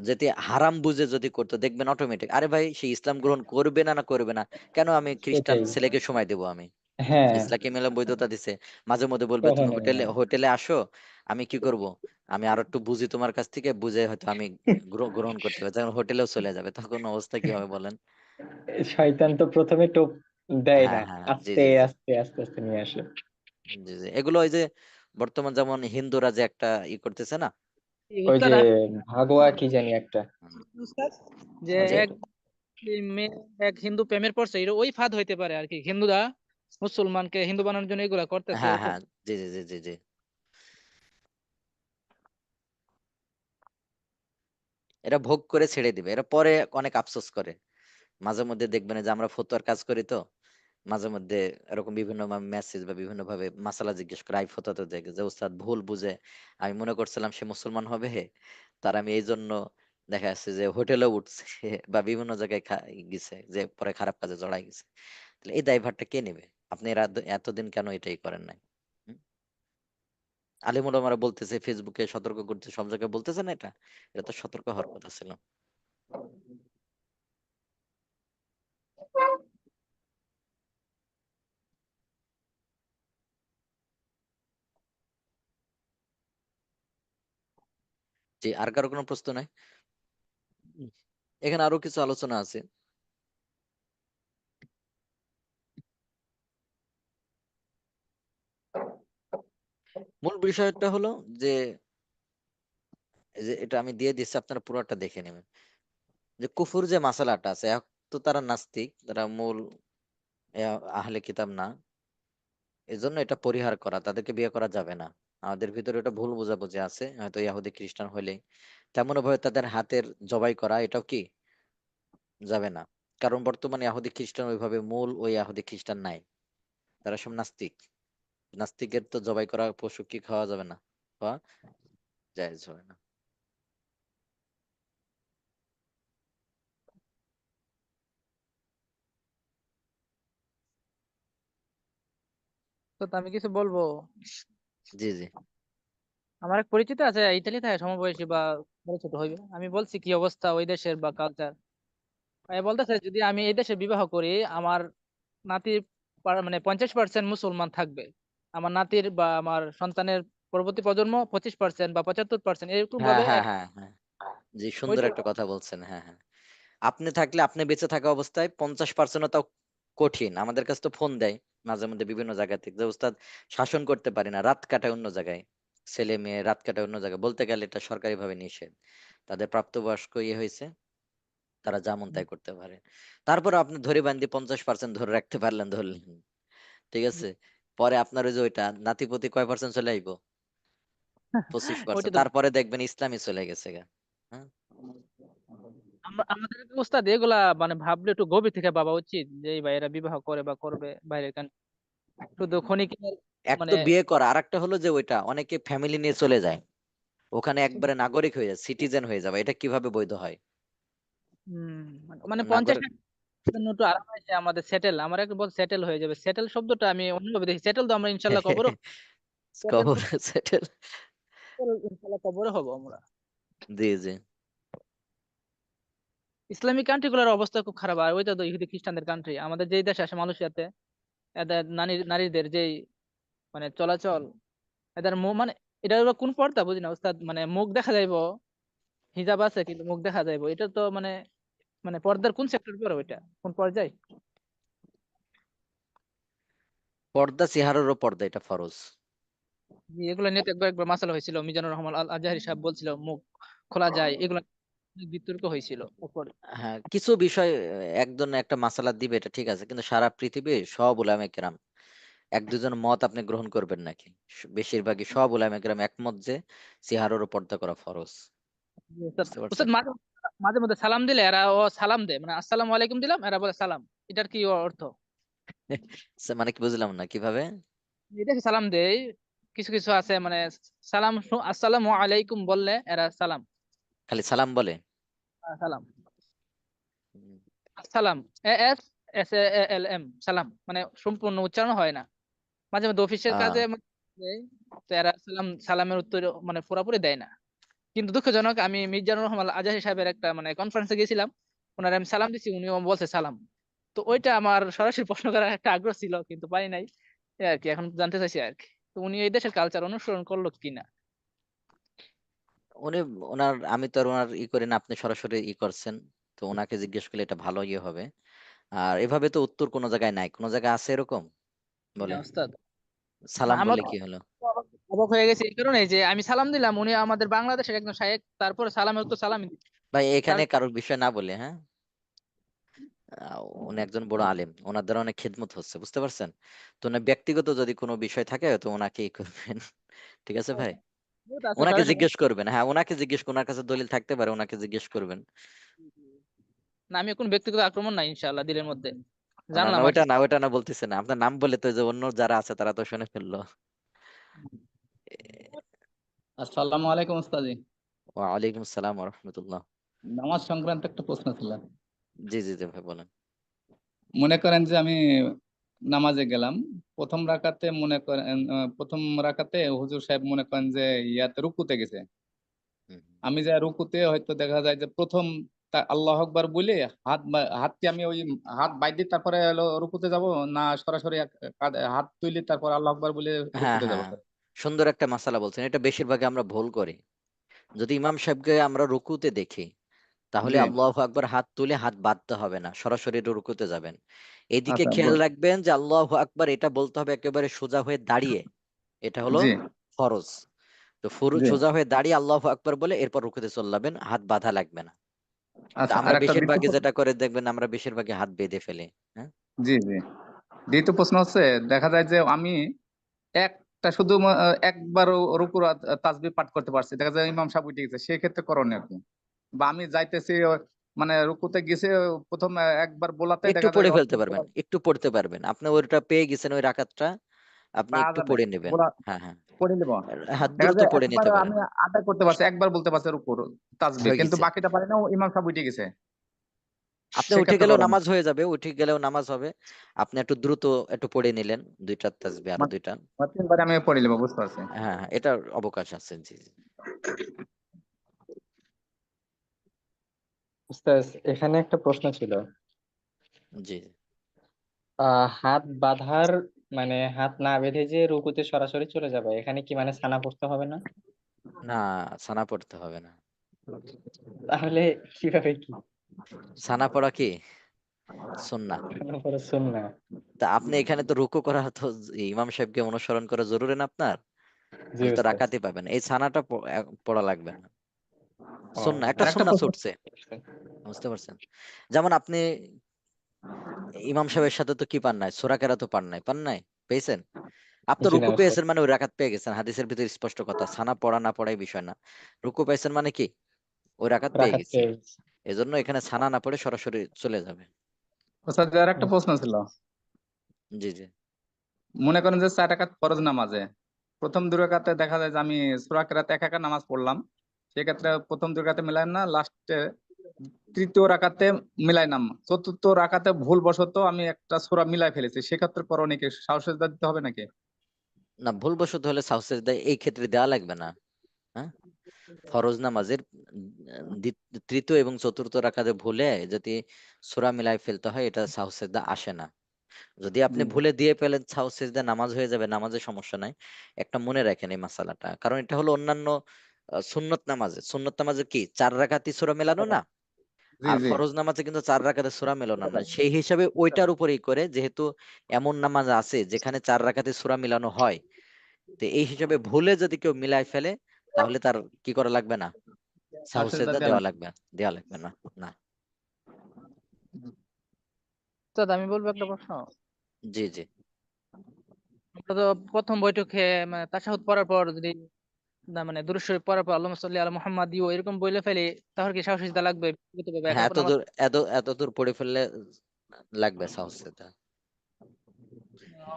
যদি হারাম বুঝে যদি করতো, দেখবেন অটোমেটিক, আরে ভাই সে ইসলাম গ্রহণ করবে না, না করবে না, কেন আমি খ্রিস্টান সেটাই। ছেলেকে সময় দেবো আমি? হ্যাঁ, ইসলামকে মেলা বৈধতা দিছে, মাঝে মধ্যে বলবে তুমি কখনোই হোটেলে না। হোটেলে আসো, আমি কি করব, আমি আরো একটু বুঝি তোমার কাছ থেকে, বুঝে হয়তো আমি গ্রহণ করতে পারি, তখন হোটেলেও চলে যাবে, তখন অবস্থা কি হবে বলেন? শয়তান তো প্রথমে টোপ দেয় হ্যাঁ না, হ্যাঁ, জি আস্তে জি জি আস্তে আস্তে আস্তে নিয়ে আসে। জি জি, এগুলো ওই যে বর্তমান যেমন হিন্দুরা যে একটা করতেছে না, এই ওই উস্তাদ যে ভাগোয়া কি জানি একটা। উস্তাদ, যে যে এক মেয়ে এক হিন্দু প্রেমের পড়ছে, এটা ওই ফাঁদ হইতে পারে আর কি, হিন্দুরা মুসলমানকে হিন্দু বানানোর জন্য এগুলা করতেছে হ্যাঁ এরকম। হ্যাঁ, জি জি জি জি জি, এরা ভোগ করে ছেড়ে দিবে, এরা পরে অনেক আফসোস করে। মাঝে মধ্যে দেখবেন যে আমরা ফতোয়ার কাজ করি, তো মাঝে মধ্যে এরকম বিভিন্ন মেসেজ বা বিভিন্ন ভাবে মাসালা জিজ্ঞেস করে, আই ফতোয়াতে দেখে যে উস্তাদ ভুল বুঝে, আমি মনে করছিলাম সে মুসলমান হবে, তার আমি এই জন্য দেখা যাচ্ছে যে হোটেলে উঠছে বা বিভিন্ন জায়গায় গেছে, যে পরে খারাপ কাজে জড়াই গেছে। তাহলে এই দায়ভারটা কে নেবে? আপনি এরা এতদিন কেন এটাই করেন নাই? হুম? আলিম ওলামারা বলতেছে, ফেসবুকে সতর্ক করতে, সব জায়গায় বলতেছে না, এটা এটা তো সতর্ক হওয়ার কথা ছিল। জি, আর কারো কোনো প্রশ্ন নাই? হুম। এখানে আরো কিছু আলোচনা আছে। মূল বিষয়টা হলো যে, এই যে এটা আমি দিয়ে দিচ্ছি, আপনারা পুরোটা দেখে নেবেন। যে কুফুর যে মাসালাটা আছে, এক তো তারা নাস্তিক, তারা মূল আহলে কিতাব না, এজন্য এটা পরিহার করা, তাদেরকে বিয়ে করা যাবে না। আমাদের ভিতরে এটা ভুল বোঝাবুঝি আছে, হয়তো ইহুদি খ্রিস্টান হলে তেমন ভাবে তাদের হাতের জবাই করা, এটাও কি যাবে না, কারণ বর্তমানে ইহুদি খ্রিস্টান ওইভাবে মূল ওই ইহুদি খ্রিস্টান নাই, তারা সব নাস্তিক। নাস্তিকের তো জবাই করা পশু কি খাওয়া যাবে না, খাওয়া জায়েজ হবে না। তো আমি কিছু বলবো। জি জি, আমার এক পরিচিত আছে, ইতালি থাকে, সমবয়সী বা বড় ছোট হইবে। আমি বলছি কি অবস্থা ওই দেশের বা কালচার, বলতেছে যদি আমি এই দেশে বিবাহ করি, আমার নাতির মানে 50% মুসলমান থাকবে, আমার নাতির বা আমার সন্তানের পরবর্তী প্রজন্ম 25% বা 75% এরকম হ্যাঁ ভাবে হ্যাঁ হ্যাঁ হ্যাঁ, জি সুন্দর ওইটা। একটা কথা বলছেন, হ্যাঁ হ্যাঁ। আপনি থাকলে, আপনি বেঁচে থাকা অবস্থায় 50% তাও কঠিন, আমাদের কাছে তো ফোন দেয় মাঝে মধ্যে বিভিন্ন জায়গা থেকে যে উস্তাদ শাসন করতে পারি না, রাত কাটায় অন্য জায়গায়, ছেলে মেয়ে রাত কাটায় অন্য জায়গায়, বলতে গেলে এটা সরকারি ভাবে নিষেধ, তাদের প্রাপ্তবয়স্ক হয়েছে, তারা যেমন তাই করতে পারে। তারপরে আপনি ধরে বান্ধি 50% ধরে রাখতে পারলেন, ধরলেন, ঠিক আছে, পরে আপনার ওই যে ওইটা নাতিপতি কয় পার্সেন্ট চলে আইবো? পঁচিশ ওইটা পার্সেন্ট তো তারপরে দেখবেন ইসলামই চলে গেছে গা। হ্যাঁ, আমাদের উস্তাদ এগুলা মানে ভাবলে একটু গভীর থেকে ভাবা উচিত, যে এই ভাইয়েরা বিবাহ করে বা করবে বাইরের শুধু ক্ষণিকের এক মানে। তো বিয়ে করা, আর একটা হলো যে ওইটা অনেকে ফ্যামিলি নিয়ে চলে যায়, ওখানে একবারে নাগরিক হয়ে যায়, সিটিজেন হয়ে যাবে, এটা কিভাবে বৈধ হয়? হম, মানে 50 নাগরিক জন্য একটু আরাম হয়েছে আমাদের সেটেল, আমার একটু বল সেটেল হয়ে যাবে, সেটেল শব্দটা আমি অন্যভাবে দেখি, সেটেল তো আমরা ইনশাল্লাহ কবর, সেটেল কবর তো সেটেল, ইনশাল্লাহ কবরে হবো আমরা। জি জি, ইসলামিক কান্ট্রি গুলোর অবস্থা খুব খারাপ, আর ওইটা তো ইহুদি খ্রিস্টানদের কান্ট্রি। আমাদের যেই দেশে আসে মালয়েশিয়াতে, এদের নারীদের যেই মানে চলাচল, এদের মুখ মানে, এটা হলো কোন পর্দা বুঝি না উস্তাদ, মানে মুখ দেখা যাইবো, হিজাব আছে কিন্তু মুখ দেখা যাইবো, এটা তো মানে মানে পর্দার কোন সেক্টর পড়ে, ওইটা কোন পর্যায়ে? পর্দা চেহারারও পর্দা, এটা ফরজ। জি, এগুলো নিয়ে তো একবার একবার মাসালা হয়েছিল, মিজানুর রহমান আল আজহারি সাহেব বলছিল মুখ খোলা যায়, এগুলো নিয়ে বিতর্ক হয়েছিল তারপরে। হ্যাঁ, কিছু বিষয় একজন একটা মাসালা দিবে, এটা ঠিক আছে, কিন্তু সারা পৃথিবী সব উলামা কেরাম এক দুজন মত আপনি গ্রহণ করবেন নাকি? বেশিরভাগই সব উলামা কেরাম একমত যে চেহারারও পর্দা করা ফরজ। জি, উস্তাদ বুঝতে উস্তাদ পারছেন? মাঝে মাঝে মধ্যে সালাম দিলে এরা ও সালাম দেয়, মানে আসসালামু আলাইকুম দিলাম, এরা বলে সালাম, এটার কি অর্থ? মানে কি বুঝলাম না কিভাবে? এদেশে সালাম দেই, কিছু কিছু আছে মানে সালাম আসসালামু আলাইকুম বললে এরা সালাম, খালি সালাম বলে? সালাম হুম। সালাম, S S A L M সালাম, মানে সম্পূর্ণ উচ্চারণ হয় না। মাঝে মধ্যে অফিসের কাজে আহ দেয়, তো এরা সালামের উত্তর মানে পুরোপুরি দেয় না। কিন্তু দুঃখজনক, আমি মির্জানুর রহমান আজাহি সাহেবের একটা মানে কনফারেন্সে গেছিলাম, ওনার আমি সালাম দিছি, উনিও বলছে সালাম। তো ওইটা আমার সরাসরি প্রশ্ন করার একটা আগ্রহ ছিল, কিন্তু পারি নাই। এই আর কি, এখন জানতে চাইছি আর কি, তো উনি এই দেশের কালচার অনুসরণ করলো কিনা। উনি আমি তো আর ওনার করি না, আপনি সরাসরি করছেন, তো ওনাকে জিজ্ঞেস করলে এটা ভালো হবে। আর এভাবে তো উত্তর কোনো জায়গায় নাই, কোনো জায়গায় আছে এরকম বলে হ্যাঁ ওস্তাদ। না, সালাম আমার বললে কি হলো? অবাক হয়ে গেছে এই কারণে যে আমি সালাম দিলাম, উনি আমাদের বাংলাদেশের একজন শায়েখ, তারপরে সালামের উত্তর সালাম। ভাই তার এখানে কারোর বিষয় না বলে, হ্যাঁ, উনি একজন বড় আলেম, ওনার দ্বারা অনেক খেদমত হচ্ছে, বুঝতে পারছেন? তো ওনার ব্যক্তিগত যদি কোনো বিষয় থাকে তো ওনাকে করবেন। ঠিক আছে ভাই, আছে ওনাকে সরাসরি। জিজ্ঞেস করবেন, হ্যাঁ ওনাকে জিজ্ঞেস, ওনার কাছে দলিল থাকতে পারে, ওনাকে জিজ্ঞেস করবেন। না, আমি কোনো ব্যক্তিগত আক্রমণ নাই ইনশাআল্লাহ দিলের মধ্যে, না না জানলাম আর ওইটা কি। না, ওইটা না বলতেছে না, আপনার নাম বলে তো যে অন্য যারা আছে তারা তো শুনে ফেললো। আসসালামু আলাইকুম ওস্তাদি। ওয়ালাইকুম আসসালাম ওয়া রাহমাতুল্লাহ। নামাজ সংক্রান্ত একটা প্রশ্ন ছিল। জি জি জি ভাই বলেন। মনে করেন যে আমি নামাজে গেলাম, প্রথম রাকাতে মনে করেন প্রথম রাকাতে হুজুর সাহেব মনে করেন যে ইয়াতে রুকুতে গেছে। হুম, আমি যে রুকুতে হয়তো দেখা যায় যে প্রথম আল্লাহ আকবার বলে হাত কি আমি ওই হাত বাইর দিয়ে তারপরে হলো রুকুতে যাব, না সরাসরি হাত তুলি তারপর আল্লাহ আকবার বলে হ্যাঁ রুকুতে যাব? হ্যাঁ, সুন্দর একটা মাসালা বলছেন, এটা বেশিরভাগ আমরা ভুল করি। যদি ইমাম সাহেবকে আমরা রুকুতে দেখি তাহলে জি। আল্লাহু আকবার হাত তুলে হাত বাঁধতে হবে না, সরাসরি রুকুতে যাবেন। এদিকে আচ্ছা খেয়াল রাখবেন যে আল্লাহু আকবার এটা বলতে হবে একেবারে সোজা হয়ে দাঁড়িয়ে, এটা হলো জি ফরজ। তো জি। সোজা হয়ে দাঁড়িয়ে আল্লাহু আকবার বলে এরপর রুকুতে চলে যাবেন, হাত বাঁধা লাগবে না। তো আচ্ছা, আর আমরা একটা দ্বিতীয় বেশিরভাগই যেটা করে দেখবেন, আমরা বেশিরভাগই হাত বেঁধে ফেলি। হ্যাঁ, জি জি, দ্বিতীয় প্রশ্ন হচ্ছে, দেখা যায় যে আমি একটা শুধু একবার রুকুর তাসবিহ পাঠ করতে পারছি, দেখা যায় ইমাম সাহেব উঠে গেছে, সেই ক্ষেত্রে করণীয় কি? বা আমি যাইতেছি মানে রুকুতে গেছে, প্রথম একবার বোলাতে একটু দেখা যায় পড়ে ফেলতে পারবেন, একটু পড়তে পারবেন, আপনি ওইটা পেয়ে গেছেন ওই রাকাতটা, আপনি পারা একটু যাবে পড়ে নেবেন। বোলা হ্যাঁ হ্যাঁ, পড়ে নিব। হাত দেখা দ্রুত যায় পড়ে একবার নিতে পারেন। আমি আদায় করতে পারছি, একবার বলতে পারছি রুকুর তাসবিহ, হয়ে কিন্তু গেছে, বাকিটা পারি না, ও ইমাম সাহেব উঠে গেছে, আপনি উঠে সেক্ষেত্রে গেলেও করণীয়? নামাজ হয়ে যাবে, উঠে গেলেও নামাজ হবে। আপনি একটু দ্রুত একটু পড়ে নিলেন, দুইটা তাসবিহ আরো মানে দুইটা। তিনবারে আমি পড়ে নেবো, বুঝতে পারছি। হ্যাঁ হ্যাঁ, এটার অবকাশ আছে, জি জি উস্তাদ, এখানে একটা প্রশ্ন ছিল। জি। হাত বাঁধার মানে হাত না বেঁধে যে রুকুতে সরাসরি চলে যাবে, এখানে কি মানে ছানা পড়তে হবে না? না, সানা পড়তে হবে না। তাহলে কিভাবে কি সানা পড়া কি সুন্নাহ? ছানা পড়া সুন্নাহ? তা আপনি এখানে তো রুকু করা তো ইমাম সাহেবকে অনুসরণ করা জরুরি না আপনার, জি তাহলে তো উস্তাদ। রাকাতই পাবেন, এই সানাটা পড়া লাগবে না। ও, সুন্নাহ, একটা আর একটা সুন্নাহ প্রশ্ন ছুটছে, বুঝতে পারছেন? যেমন আপনি ইমাম সাহেবের সাথে তো কি পান নাই, সূরা কেরাত পান নাই, পান নাই, পেয়েছেন? আপনি জি না রুকু উস্তাদ। পেয়েছেন মানে ওই রাকাত পেয়ে গেছেন, হাদিসের ভিতরে স্পষ্ট কথা, সানা পড়া না পড়াই বিষয় না। রুকু পাইছেন মানে কি, ওই রাকাত পেয়ে রাকাত গেছেন, পেয়ে গেছি। এজন্য এখানে ছানা না পড়ে সরাসরি চলে যাবে। আচ্ছা, আর একটা প্রশ্ন ছিল। জি জি। মনে করেন যে 4 রাকাত ফরজ নামাজে প্রথম 2 রাকাতে দেখা যায় যে আমি সূরা কেরাত একা নামাজ পড়লাম, সেক্ষেত্রে প্রথম 2 রাকাতে মিলাই না, লাস্টে তৃতীয় রাকাতে মিলাই নাম, চতুর্থ রাকাতে ভুল বশত আমি একটা সূরা মিলাই ফেলেছি, সেক্ষেত্রে করণীয় কি? সাহস সেজদা দিতে হবে নাকি? না, ভুলবশত হলে সাহু সিজদা এই ক্ষেত্রে দেওয়া লাগবে না। হ্যাঁ, ফরজ নামাজের তৃতীয় এবং চতুর্থ রাকাতে ভুলে যদি সূরা মিলাই ফেলতে হয়, এটা সাহু সিজদা আসে না। যদি আপনি জি ভুলে দিয়ে ফেলেন সাহু সিজদা, নামাজ হয়ে যাবে, নামাজের সমস্যা নাই। একটা মনে রাখেন এই মাসালাটা, কারণ এটা হলো অন্যান্য সুন্নত নামাজে কি 4 রাকাতই সূরা মেলানো না, জি আর জি। ফরজ নামাজে কিন্তু 4 রাকাতে সূরা মেলানো না, সেই হিসাবে ওইটার উপরেই করে, যেহেতু এমন নামাজ আছে যেখানে 4 রাকাতে সূরা মিলানো হয়, তো এই হিসাবে ভুলে যদি কেউ মিলাই ফেলে তাহলে তার কি করা লাগবে না, সাহস সাহু সেজদা সিজদা দেওয়া লাগবে। দেওয়া লাগবে না। না, ওস্তাদ, আমি বলবো একটা প্রশ্ন। জি জি। আমরা তো প্রথম বৈঠকে মানে তাশাহুদ পড়ার পর যদি না মানে দুরূদ শরীফ পড়ার পর আল্লাহুম্মা সাল্লি আলা মুহাম্মাদ এরকম বলে ফেলি, তাহলে কি সাহস সিজদা লাগবে ব্যক্তিগতভাবে একা হ্যাঁ, নামাজ? এত দূর পড়ে ফেললে লাগবে সাহু সিজদা।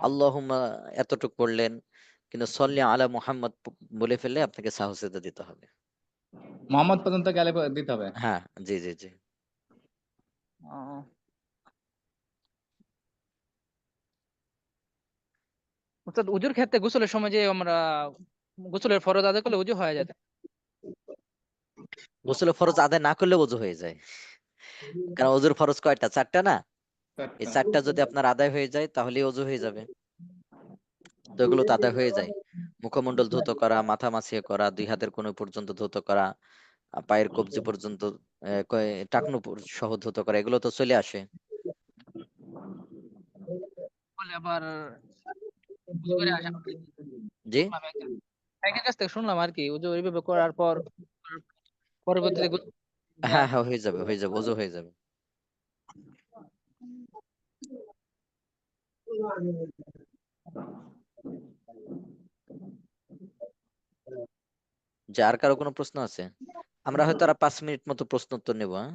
আল্লাহুম্মা এতটুকু পড়লেন, কিন্তু সল্লি আলা মুহাম্মদ বলে ফেললে আপনাকে সাহসিয়ত দিতে হবে। মোহাম্মদ পর্যন্ত গেলে দিতে হবে। হ্যাঁ, জি জি জি। আহ, উস্তাদ উজুর ক্ষেত্রে গোসলের সময় যে আমরা গোসলের ফরজ আদায় করলে উজু হয়ে যায়। গোসলের ফরজ আদায় না করলে ওযু হয়ে যায়, কারণ ওযুর ফরজ কয়টা? 4টা না? এই 4টা যদি আপনার আদায় হয়ে যায় তাহলেই ওযু হয়ে যাবে। তো এগুলো তো আদায় হয়ে যায়। মুখমণ্ডল ধৌত করা, মাথা মাছিয়ে করা, 2 হাতের কোণ পর্যন্ত ধৌত করা, পায়ের কবজি পর্যন্ত টাকনু সহ ধৌত করা, এগুলো তো চলে আসে। বলে আবার উজু করে আসা জি, শুনলাম একের কাছ থেকে শুনলাম আর কি, উজু এইভাবে করার পর পরবর্তীতে হ্যাঁ হ্যাঁ, হয়ে যাবে হয়ে যাবে, ওযু হয়ে যাবে। যে আর কারো কোনো প্রশ্ন আছে? আমরা হয়তো আর 5 মিনিট মতো প্রশ্ন উত্তর নেবো, হ্যাঁ,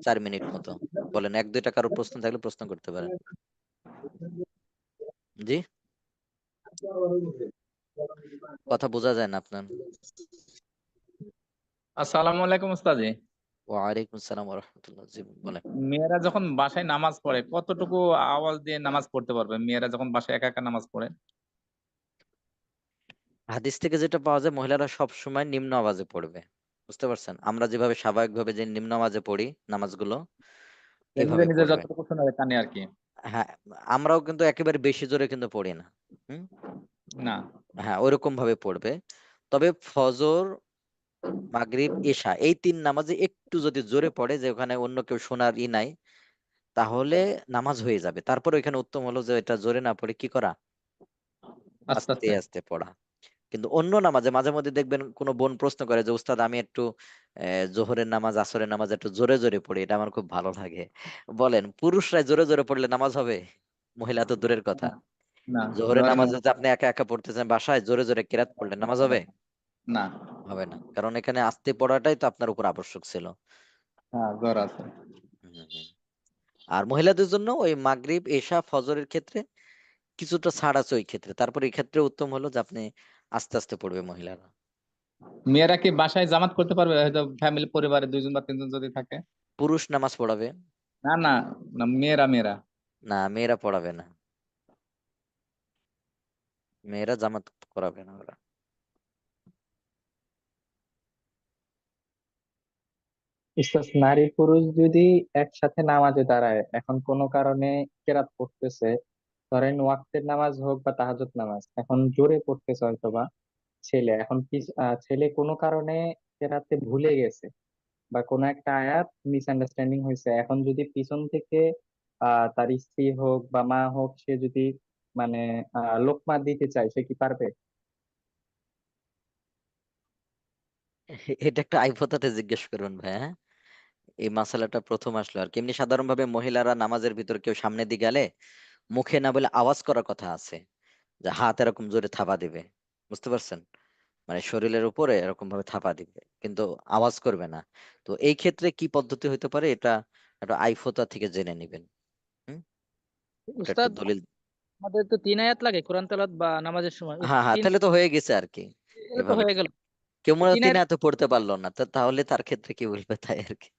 4 মিনিট মতো। বলেন, 1-2টা কারো প্রশ্ন থাকলে প্রশ্ন করতে পারেন। জি, কথা বোঝা যায় না আপনার। আসসালামু আলাইকুম উস্তাজি। ওয়ালাইকুম আসসালাম ওয়া রাহমাতুল্লাহ। জি বলেন। মেয়েরা যখন বাসায় নামাজ পড়ে কতটুকু আওয়াজ দিয়ে নামাজ পড়তে পারবে? মেয়েরা যখন বাসায় একা একা নামাজ পড়ে। হাদিস থেকে যেটা পাওয়া যায়, মহিলারা সব সময় নিম্ন আওয়াজে পড়বে। বুঝতে পারছেন? আমরা যেভাবে স্বাভাবিকভাবে যে নিম্ন আওয়াজে পড়ি নামাজগুলো, নিজে এভাবে নিজে পড়বে। যতটুকু শোনা যায় কানে আর কি। হ্যাঁ, আমরাও কিন্তু একেবারে বেশি জোরে কিন্তু পড়ি না। হুম, না। হ্যাঁ, ওইরকম ভাবে পড়বে। তবে ফজর, মাগরিব, এশা এই 3 নামাজে একটু যদি জোরে পড়ে, যে ওখানে অন্য কেউ শোনার নাই, তাহলে নামাজ হয়ে যাবে। তারপর এখানে উত্তম হলো যে এটা জোরে না পড়ে কি করা, আস্তে আস্তে আস্তে। আস্তে পড়া। কিন্তু অন্য নামাজে মাঝে মধ্যে দেখবেন কোনো বোন প্রশ্ন করে যে উস্তাদ আমি একটু জোহরের নামাজ, আসরের নামাজ একটু জোরে জোরে পড়ি, এটা আমার খুব ভালো লাগে। বলেন, পুরুষরা জোরে জোরে পড়লে নামাজ হবে? মহিলা তো দূরের কথা। না। জোহরের জোহরের নামাজ নামাজ যদি আপনি একা একা পড়তেছেন বাসায়, জোরে জোরে কেরাত পড়লেন, নামাজ হবে? না। হবে না, কারণ এখানে আস্তে পড়াটাই তো আপনার উপর আবশ্যক ছিল। হ্যাঁ, জোর আছে। হুম, হুম। আর মহিলাদের জন্য ওই মাগরিব, এশা, ফজরের ক্ষেত্রে কিছুটা ছাড় আছে ওই ক্ষেত্রে। তারপর এই ক্ষেত্রে উত্তম হলো যে আপনি আস্তে আস্তে পড়বে মহিলারা। মেয়েরা কি বাসায় জামাত করতে পারবে? হয়তো ফ্যামিলি পরিবারে 2 জন বা 3 জন যদি থাকে। পুরুষ নামাজ পড়াবে। না না, না মেয়েরা মেয়েরা। না, মেয়েরা পড়াবে না, মেয়েরা জামাত করাবে না ওরা। বিশেষ নারী পুরুষ যদি একসাথে নামাজে দাঁড়ায়, এখন কোনো কারণে কেরাত পড়তেছে, ধরেন ওয়াক্তের নামাজ হোক বা তাহাজ্জুদ নামাজ, এখন জোরে পড়তেছে হয়তোবা ছেলে, এখন কি ছেলে কোনো কারণে কেরাতে ভুলে গেছে বা কোনো একটা আয়াত মিসআন্ডারস্ট্যান্ডিং হয়েছে, এখন যদি পিছন থেকে তার স্ত্রী হোক বা মা হোক, সে যদি মানে লোকমা দিতে চায়, সে কি পারবে? এটা একটা আইফতাতে জিজ্ঞেস করবেন ভাই, হ্যাঁ? এই মাসালাটা প্রথম আসলো আর কি। এমনি সাধারণভাবে মহিলারা নামাজের ভিতর কেউ সামনে দিয়ে গেলে মুখে না বলে আওয়াজ করার কথা আছে, যে হাত এরকম জোরে থাবা দিবে। বুঝতে পারছেন? মানে শরীরের উপরে এরকম ভাবে থাপা দিবে, কিন্তু আওয়াজ করবে না। তো এই ক্ষেত্রে কি পদ্ধতি হতে পারে, এটা একটা আইফতা থেকে জেনে নিবেন। হুম, এটা একটু উস্তাদ দলিল। আমাদের তো 3 আয়াত লাগে কোরআন তেলাওয়াত বা নামাজের সময়, ওই হ্যাঁ হ্যাঁ, তিন তাহলে তো হয়ে গেছে আর কি। এটা তো এভাবে হয়ে গেল। কেউ ওই মনে হয় 3 তিন আয়াত এত পড়তে পারলো না, তাহলে তার ক্ষেত্রে কি বলবে তাই আর কি।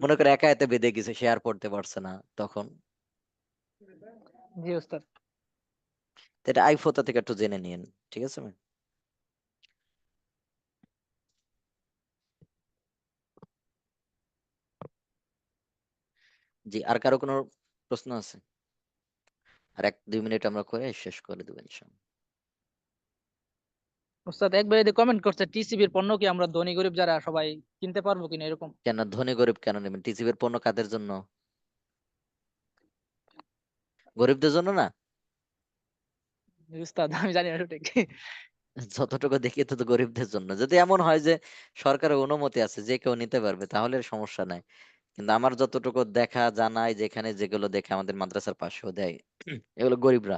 মনে করে একা এতে বেঁধে গেছে, সে আর পড়তে পারছে না তখন। জি উস্তাদ। তো এটা আইফোতা থেকে একটু জেনে নিন, ঠিক আছে ভাই? জি, আর কারো কোনো প্রশ্ন আছে? আর 1-2 মিনিট আমরা করে শেষ করে দেবো ইনশাআল্লাহ। উস্তাদ একবার এদিকে কমেন্ট করছে টিসিবির পণ্য কি আমরা ধনী গরিব যারা সবাই কিনতে পারবো কিনা এরকম। কেন ধনী গরিব কেন নেবেন? টিসিবির পণ্য কাদের জন্য? গরিবদের জন্য না? উস্তাদ আমি জানি না সঠিক। যতটুকু দেখি তো গরিবদের জন্য। যদি এমন হয় যে সরকারের অনুমতি আছে যে কেউ নিতে পারবে, তাহলে আর সমস্যা নাই। কিন্তু আমার যতটুকু দেখা জানাই, যেখানে যেগুলো দেখে আমাদের মাদ্রাসার পাশেও দেয়, এগুলো গরিবরা।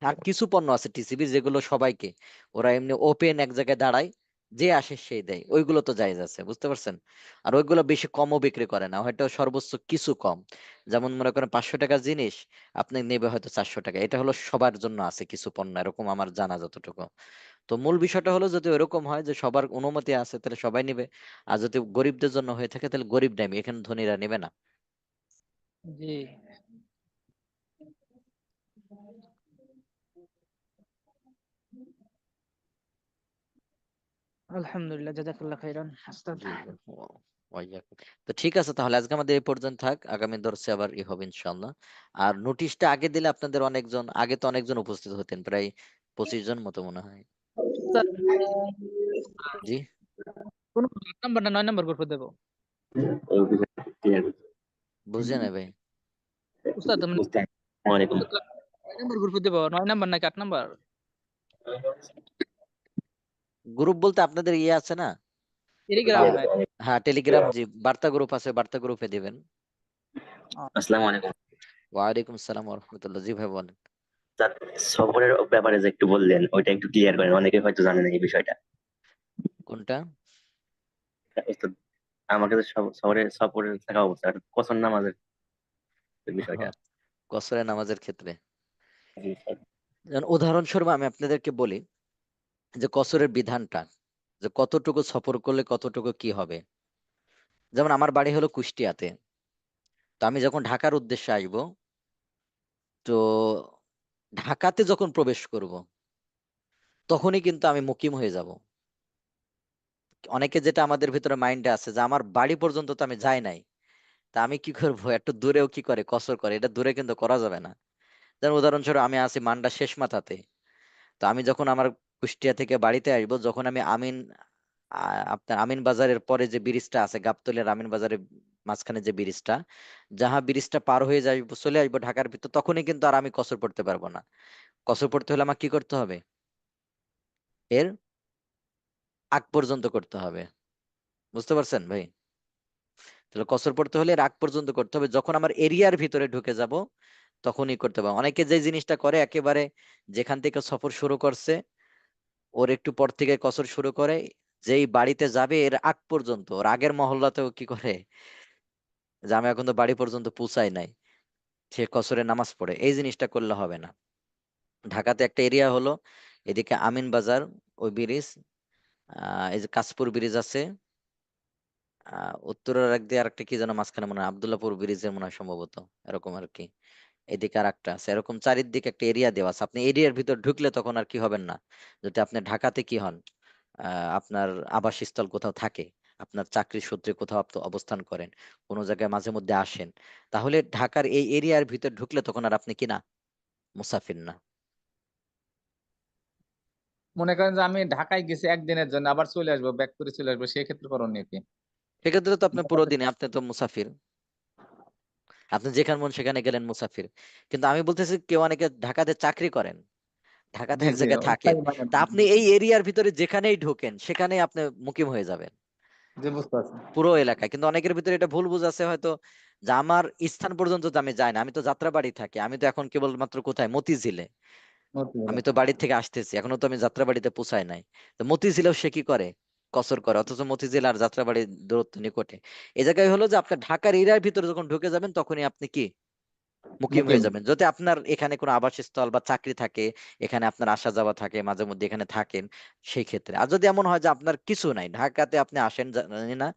আর কিছু পণ্য আছে টিসিবি যেগুলো সবাইকে, ওরা এমনি ওপেন এক জায়গায় দাঁড়ায়, যে আসে সেই দেয়, ওইগুলো তো জায়েজ আছে, বুঝতে পারছেন? আর ওইগুলো বেশি কমও বিক্রি করে না, হয়তো সর্বোচ্চ কিছু কম। যেমন মনে করেন 500 টাকার জিনিস আপনি নেবে হয়তো 400 টাকা, এটা হলো সবার জন্য আছে কিছু পণ্য, এরকম আমার জানা যতটুকু। তো মূল বিষয়টা হলো যদি এরকম হয় যে সবার অনুমতি আছে তাহলে সবাই নিবে, আর যদি গরিবদের জন্য হয়ে থাকে তাহলে গরিব নেবে, এখানে ধনীরা নেবে না। জি। আলহামদুলিল্লাহ, জাযাকাল্লাহ খাইরান। জি জি, ওয়াইয়াকুম। তো ঠিক আছে, তাহলে আজকে আমাদের এই পর্যন্ত থাক, আগামী দর্শে আবার হবে ইনশাল্লাহ। আর নোটিশটা আগে দিলে আপনাদের অনেকজন, আগে তো অনেকজন উপস্থিত হতেন, প্রায় 25 জন মতো মনে হয়। স্যার, জি, কোন 8 নাম্বার না 9 নাম্বার গ্রুপে দেবো? বুঝে নেবে। উস্তাদ মানে ওয়ালাইকুম। 9 নাম্বার গ্রুপে দেবো, 9 নাম্বার নাকি 8 নাম্বার? গ্রুপ বলতে আপনাদের ইয়ে আছে না? টেলিগ্রাম ভাই। হ্যাঁ, টেলিগ্রাম, জি, বার্তা গ্রুপ আছে, বার্তা গ্রুপে দিবেন। আসসালামু আলাইকুম ওয়ালাইকুম আসসালাম ওয়া রাহমাতুল্লাহ। জি ভাই বলেন। স্যার, সফরের ব্যাপারে যে একটু বললেন ওইটা একটু ক্লিয়ার করেন, অনেকে হয়তো জানে না এই বিষয়টা। কোনটা? ওস্তাদ, আমাকে তো সফরে সফরে থাকা অবস্থা কসর নামাজের বিষয়টা। কসরের নামাজের ক্ষেত্রে জি স্যার। যেমন উদাহরণস্বরূপ আমি আপনাদেরকে বলি যে কসরের বিধানটা, যে কতটুকু সফর করলে কতটুকু কি হবে। যেমন আমার বাড়ি হলো কুষ্টিয়াতে, তো আমি যখন ঢাকার উদ্দেশ্যে আসব, তো ঢাকাতে যখন প্রবেশ করব তখনই কিন্তু আমি মুকিম হয়ে যাব। অনেকে যেটা আমাদের ভিতরে মাইন্ডে আছে যে আমার বাড়ি পর্যন্ত তো আমি যাই নাই, তা আমি কি করব, একটু দূরেও কি করে কসর করে, এটা দূরে কিন্তু করা যাবে না। যেমন উদাহরণস্বরূপ আমি আছি মান্ডা শেষ মাথাতে, তো আমি যখন আমার কুষ্টিয়া থেকে বাড়িতে আসবো, যখন আমি আপনার আমিন বাজারের পরে যে ব্রিজটা আছে, গাবতলীর আমিন বাজারের মাঝখানে যে ব্রিজটা, যাহা ব্রিজটা পার হয়ে যাইবো, চলে আসবো ঢাকার ভিতর, তখনই কিন্তু আর আমি কসর পড়তে পারবো না। কসর পড়তে হলে আমার কি করতে হবে, এর আগ পর্যন্ত করতে হবে। বুঝতে পারছেন ভাই? তাহলে কসর পড়তে হলে এর আগ পর্যন্ত করতে হবে, যখন আমার এরিয়ার ভিতরে ঢুকে যাব তখনই করতে পারবো। অনেকে যে জিনিসটা করে একেবারে যেখান থেকে সফর শুরু করছে ওর একটু পর থেকে কসর শুরু করে, যেই বাড়িতে যাবে এর আগ পর্যন্ত, ওর আগের মহল্লাতেও কি করে যে আমি এখন তো বাড়ি পর্যন্ত পৌঁছাই নাই, সে কসরের নামাজ পড়ে। এই জিনিসটা করলে হবে না। ঢাকাতে একটা এরিয়া হলো এদিকে আমিন বাজার, ওই ব্রিজ, এই যে কাশপুর ব্রিজ আছে, উত্তরের এক দিয়ে আরেকটা কি যেন মাঝখানে মনে হয় আবদুল্লাপুর ব্রিজের মনে হয় সম্ভবত, এরকম আর কি। এদিকে আর একটা আছে, এরকম চারিদিকে একটা এরিয়া দেওয়া আছে। আপনি এরিয়ার ভিতর ঢুকলে তখন আর কি হবেন না, যদি আপনি ঢাকাতে কি হন, আপনার আবাসস্থল কোথাও থাকে, আপনার চাকরির সূত্রে কোথাও আপনি অবস্থান করেন, কোনো জায়গায় মাঝে মধ্যে আসেন, তাহলে ঢাকার এই এরিয়ার ভিতর ঢুকলে তখন আর আপনি কি না, মুসাফির না। মনে করেন যে আমি ঢাকায় গেছি একদিনের জন্য, আবার চলে আসবো, ব্যাক করে চলে আসবো, সেই ক্ষেত্রে করণীয় কি? সেক্ষেত্রে তো আপনি পুরো দিনে আপনি তো মুসাফির, আপনি যেখানে মন সেখানে গেলেন মুসাফির। কিন্তু আমি বলতেছি কেউ অনেকে ঢাকাতে চাকরি করেন, ঢাকাতে জি এক জি, জায়গায় থাকেন, স্থায়ী মানে। তা আপনি এই এরিয়ার ভিতরে যেখানেই ঢোকেন সেখানেই আপনি মুকিম হয়ে যাবেন জি, বুঝতে পারছি। পুরো এলাকায়। কিন্তু অনেকের ভিতরে এটা ভুল বুঝ আছে হয়তো, যে আমার স্থান পর্যন্ত তো আমি যাই না, আমি তো যাত্রাবাড়ি থাকি, আমি তো এখন কেবলমাত্র কোথায়, মতিঝিলে, আমি তো বাড়ি থেকে আসতেছি, এখনো তো আমি যাত্রাবাড়িতে পৌঁছাই নাই। তো মতিঝিলেও সে কি করে, কসর করে, অথচ মতিঝিল আর যাত্রাবাড়ির দূরত্ব নিকটে। এই জায়গায় হলো যে আপনার ঢাকার এরিয়ার ভিতরে যখন ঢুকে যাবেন তখনই আপনি কি মুকিম মুকিম। হয়ে যাবেন। যদি আপনার এখানে কোনো আবাসস্থল বা চাকরি থাকে, এখানে আপনার আসা যাওয়া থাকে, মাঝে মধ্যে এখানে থাকেন, সেই ক্ষেত্রে। আর যদি এমন হয় যে আপনার কিছু নাই, ঢাকাতে আপনি আসেন জানি না,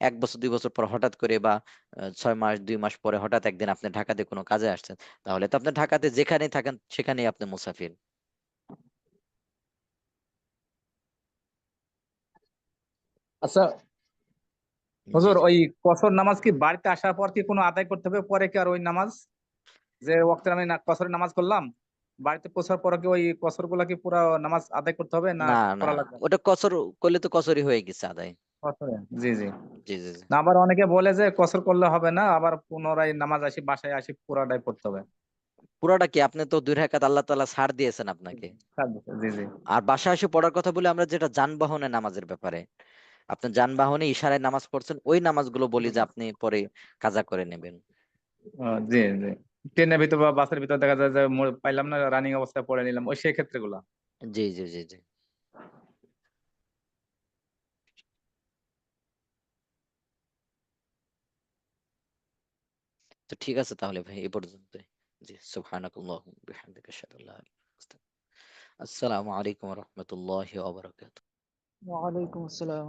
1 বছর 2 বছর পর হঠাৎ করে, বা 6 মাস 2 মাস পরে হঠাৎ একদিন আপনি ঢাকাতে কোনো কাজে আসছেন, তাহলে তো আপনি ঢাকাতে যেখানেই থাকেন সেখানেই আপনি মুসাফির। আচ্ছা জি হুজুর, জি। ওই কসর নামাজ কি বাড়িতে আসার পর কি কোনো আদায় করতে হবে, পরে কি আর ওই নামাজ যে ওয়াক্তে আমি কসরের নামাজ করলাম, বাড়িতে পৌঁছার পরে কি ওই কসর গুলা কি পুরো নামাজ আদায় করতে হবে না না না, করা লাগবে? ওটা কসর করলে তো কসরই হয়ে গেছে আদায়। কসরে, জি জি। জি জি জি। না, আবার অনেকে বলে যে কসর করলে হবে না, আবার পুনরায় নামাজ আসি বাসায় আসি পুরাটাই পড়তে হবে। পুরোটা কি, আপনি তো 2 রাকাত আল্লাহ তাআলা ছাড় দিয়েছেন আপনাকে। জি জি। আর বাসায় এসে পড়ার কথা বলে আমরা যেটা যানবাহনে নামাজের ব্যাপারে, আপনি যানবাহনে ইশারায় নামাজ পড়ছেন, ওই নামাজগুলো বলি যে আপনি পরে কাজা করে নেবেন। জি জি। ট্রেনের ভিতর বা বাসের ভিতর দেখা যায় যে পাইলাম না, রানিং অবস্থায় পড়ে নিলাম, ওই সেই ক্ষেত্রে গুলা। জি জি জি জি। তো ঠিক আছে তাহলে ভাই এই পর্যন্তই। জি, সুবহানাকাল্লাহু ওয়া বিহামদিকা আশহাদু আল্লা ইলাহা ইল্লা আনতা আস্তাগফিরুকা। আসসালামু আলাইকুম ওয়া রাহমাতুল্লাহি ওয়া বারাকাতুহু। ওয়ালাইকুম আসসালাম।